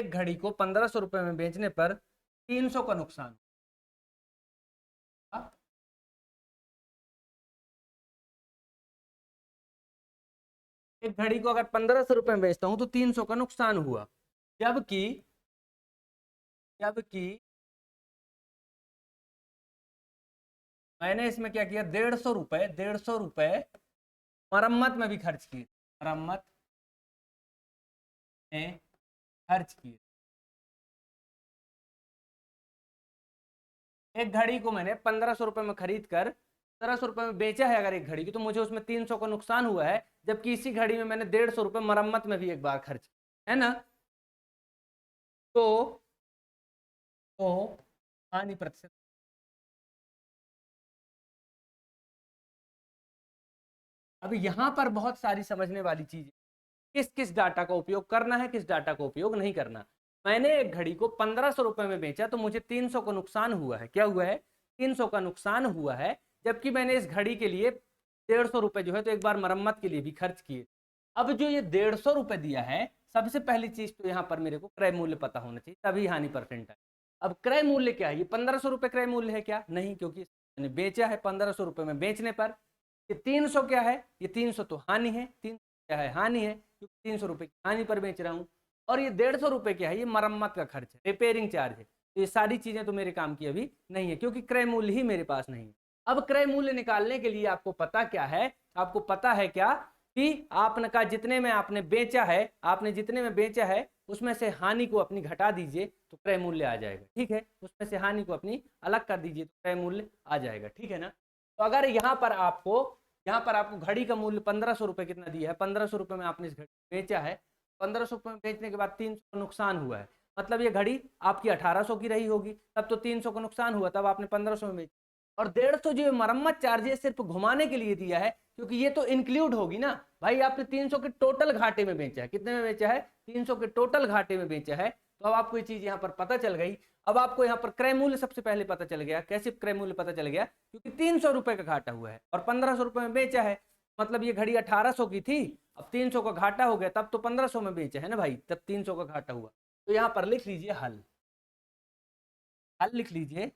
घड़ी को 1500 रुपए में बेचने पर 300 का नुकसान। एक घड़ी को अगर 1500 रुपए में बेचता हूं तो 300 का नुकसान हुआ, जबकि मैंने इसमें क्या किया, 150 रुपए मरम्मत में भी खर्च किए, मरम्मत में खर्च किए। एक घड़ी को मैंने 1500 रुपए में खरीद कर 1700 रुपए में बेचा है अगर एक घड़ी की, तो मुझे उसमें 300 का नुकसान हुआ है, जबकि इसी घड़ी में मैंने 150 रुपए मरम्मत में भी एक बार खर्च किया है ना। तो हानि प्रतिशत, अब यहाँ पर बहुत सारी समझने वाली चीज है, किस किस डाटा का उपयोग करना है, किस डाटा का उपयोग नहीं करना। मैंने एक घड़ी को 1500 रुपए में बेचा तो मुझे 300 का नुकसान हुआ है, क्या हुआ है 300 का नुकसान हुआ है, जबकि मैंने इस घड़ी के लिए 150 रुपए जो है तो एक बार मरम्मत के लिए भी खर्च किए। अब जो ये 150 रुपए दिया है, सबसे पहली चीज तो यहाँ पर मेरे को क्रय मूल्य पता होना चाहिए, तभी हानि परसेंट है। अब क्रय मूल्य क्या है, ये 1500 रुपए क्रय मूल्य है क्या, नहीं, क्योंकि मैंने बेचा है 1500 रुपए में बेचने पर। ये 300 क्या है, ये 300 तो हानि है, 300 क्या है हानि है, क्योंकि 300 रुपए की हानि पर बेच रहा हूँ। और ये 150 रुपए क्या है, ये मरम्मत का खर्च है, रिपेयरिंग चार्ज है। तो ये सारी चीजें तो मेरे काम की अभी नहीं है, क्योंकि क्रय मूल्य ही मेरे पास नहीं है। अब क्रय मूल्य निकालने के लिए आपको पता क्या है, आपको पता है क्या कि आपने का जितने में आपने बेचा है, आपने जितने में बेचा है उसमें से हानि को अपनी घटा दीजिए तो क्रय मूल्य आ जाएगा। ठीक है, उसमें से हानि को अपनी अलग कर दीजिए तो क्रय मूल्य आ जाएगा। ठीक है ना। तो अगर यहाँ पर आपको घड़ी का मूल्य 1500 रुपए कितना दिया है, 1500 रुपए में आपने इस घड़ी बेचा है, 1500 रुपए में बेचने के बाद 300 का नुकसान हुआ है, मतलब ये घड़ी आपकी 1800 की रही होगी, तब तो 300 का नुकसान हुआ, तब आपने 1500 में बेची। और 150 जो मरम्मत चार्जेस सिर्फ घुमाने के लिए दिया है, क्योंकि ये तो इंक्लूड होगी ना भाई, आपने 300 के टोटल घाटे में बेचा है, कितने में बेचा है 300 के टोटल घाटे में बेचा है। तो अब आपको ये चीज यहाँ पर पता चल गई। अब आपको यहाँ पर क्रय मूल्य सबसे पहले पता चल गया, कैसे क्रय मूल्य पता चल गया, क्योंकि 300 रुपए का घाटा हुआ है और 1500 रुपए में बेचा है, मतलब ये घड़ी 1800 की थी, अब 300 का घाटा हो गया, तब तो 1500 में बेचा है ना भाई, तब 300 का घाटा हुआ। तो यहाँ पर लिख लीजिए हल, हल लिख लीजिए।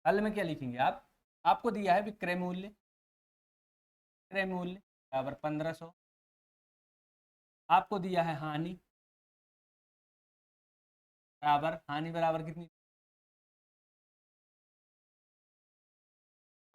हल में क्या लिखेंगे आप, आपको दिया है विक्रय मूल्य, क्रय मूल्य बराबर 1500, आपको दिया है हानि बराबर कितनी,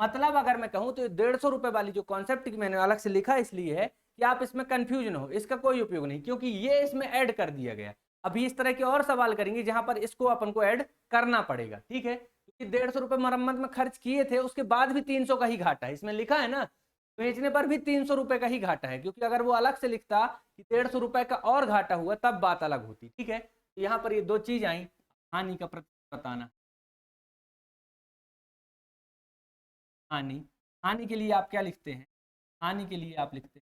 मतलब अगर मैं कहूं तो 150 रुपए वाली जो कॉन्सेप्ट की मैंने अलग से लिखा इसलिए है कि आप इसमें कंफ्यूज न हो, इसका कोई उपयोग नहीं, क्योंकि ये इसमें ऐड कर दिया गया। अभी इस तरह के और सवाल करेंगे जहां पर इसको अपन को ऐड करना पड़ेगा। ठीक है, क्योंकि 150 रुपए मरम्मत में खर्च किए थे, उसके बाद भी 300 का ही घाटा है, इसमें लिखा है ना, बेचने पर भी 300 रुपए का ही घाटा है, क्योंकि अगर वो अलग से लिखता कि 150 रुपए का और घाटा हुआ तब बात अलग होती। ठीक है, तो यहाँ पर ये दो चीज आई, हानि का प्रतिशत बताना, हानि। हानि के लिए आप क्या लिखते हैं? हानि के लिए आप लिखते हैं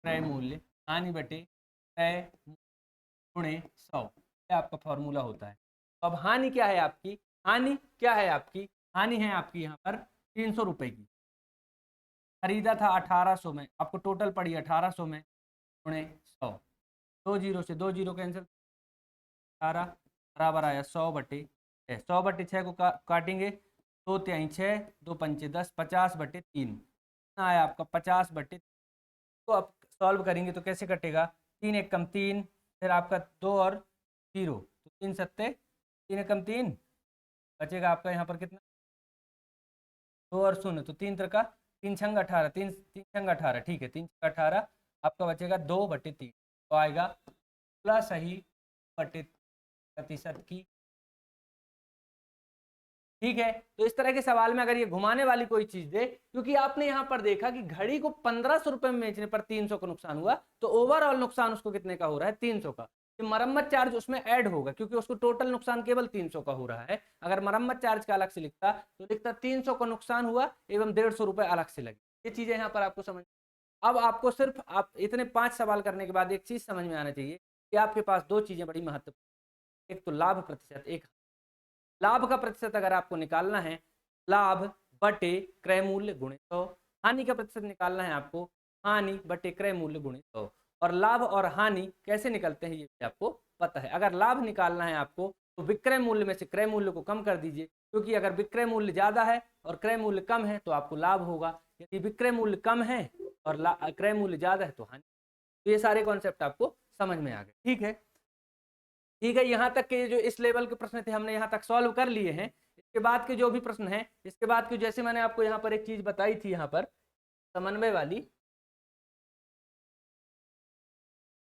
क्रय मूल्य, हानि बटे क्रय गुणे 100, ये आपका फॉर्मूला होता है। तो अब हानि क्या है आपकी? हानि क्या है आपकी? हानि है आपकी यहाँ पर 300 रुपए की, खरीदा था 1800 में, आपको टोटल पड़ी 1800 में, गुणे 100, 2 जीरो से 2 जीरो कैंसिल, 18 बराबर आया 100 बटे 6, 100 बटे 6 को काटेंगे, 2 तिहाई 6, 2 पंचे 10, 50 बटे 3, कितना आया आपका 50 बटे। तो आप सॉल्व करेंगे तो कैसे कटेगा? 3 एक कम 3, फिर आपका 2 और 0, तो 3 सत्ते 3 एक कम 3, बचेगा आपका यहाँ पर कितना? 2 और 0, तो 3 त्रिका 3 छंग 18, 3 3 छंग 18, ठीक है, 3 छंग 18, आपका बचेगा 2 बटे 3, तो आएगा प्लस सही बटे प्रतिशत की। ठीक है, तो इस तरह के सवाल में अगर ये घुमाने वाली कोई चीज दे, क्योंकि आपने यहां पर देखा कि घड़ी को 1500 रुपए में बेचने पर 300 का नुकसान हुआ, तो ओवरऑल नुकसान उसको कितने का हो रहा है? 300 का। तो मरम्मत चार्ज उसमें ऐड होगा, क्योंकि उसको टोटल नुकसान केवल 300 का हो रहा है। अगर मरम्मत चार्ज का अलग से लिखता तो लिखता 300 का नुकसान हुआ एवं 150 रुपए अलग से लगे। ये चीजें यहाँ पर आपको समझ। अब आपको सिर्फ आप इतने 5 सवाल करने के बाद एक चीज समझ में आना चाहिए कि आपके पास दो चीजें बड़ी महत्वपूर्ण, एक तो लाभ प्रतिशत, एक लाभ का प्रतिशत अगर आपको निकालना है, लाभ बटे क्रय मूल्य गुणे 100, हानि का प्रतिशत निकालना है आपको, हानि बटे क्रय मूल्य गुणे 100। और लाभ और हानि कैसे निकलते हैं ये भी आपको पता है। अगर लाभ निकालना है आपको तो विक्रय मूल्य में से क्रय मूल्य को कम कर दीजिए, क्योंकि अगर विक्रय मूल्य ज्यादा है और क्रय मूल्य कम है तो आपको लाभ होगा, यदि विक्रय मूल्य कम है और क्रय मूल्य ज्यादा है तो हानि। तो ये सारे कॉन्सेप्ट आपको समझ में आ गए। ठीक है, ठीक है, यहाँ तक के जो इस लेवल के प्रश्न थे हमने यहाँ तक सॉल्व कर लिए हैं। इसके बाद के जो भी प्रश्न हैं, इसके बाद के जैसे मैंने आपको यहाँ पर एक चीज बताई थी, यहाँ पर समन्वय वाली,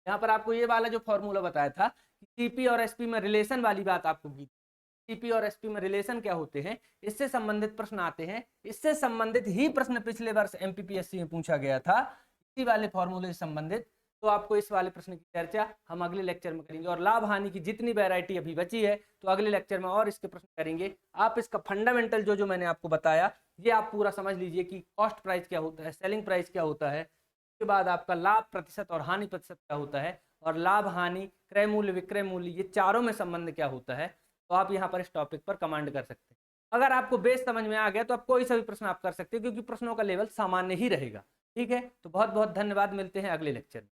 यहाँ पर आपको ये वाला जो फॉर्मूला बताया था कि सीपी और एसपी में रिलेशन वाली बात आपको की, सीपी और एसपी में रिलेशन क्या होते हैं, इससे संबंधित प्रश्न आते हैं। इससे संबंधित ही प्रश्न पिछले वर्ष एमपीपीएससी में पूछा गया था, इसी वाले फॉर्मूले से संबंधित। तो आपको इस वाले प्रश्न की चर्चा हम अगले लेक्चर में करेंगे, और लाभ हानि की जितनी वैरायटी अभी बची है तो अगले लेक्चर में और इसके प्रश्न करेंगे। आप इसका फंडामेंटल जो जो मैंने आपको बताया ये आप पूरा समझ लीजिए कि कॉस्ट प्राइस क्या होता है, सेलिंग प्राइस क्या होता है, उसके बाद आपका लाभ प्रतिशत और हानि प्रतिशत क्या होता है, और लाभ हानि क्रय मूल्य विक्रय मूल्य ये चारों में संबंध क्या होता है। तो आप यहाँ पर इस टॉपिक पर कमांड कर सकते हैं। अगर आपको बेस समझ में आ गया तो आप कोई सा भी प्रश्न आप कर सकते हैं, क्योंकि प्रश्नों का लेवल सामान्य ही रहेगा। ठीक है, तो बहुत बहुत धन्यवाद, मिलते हैं अगले लेक्चर में।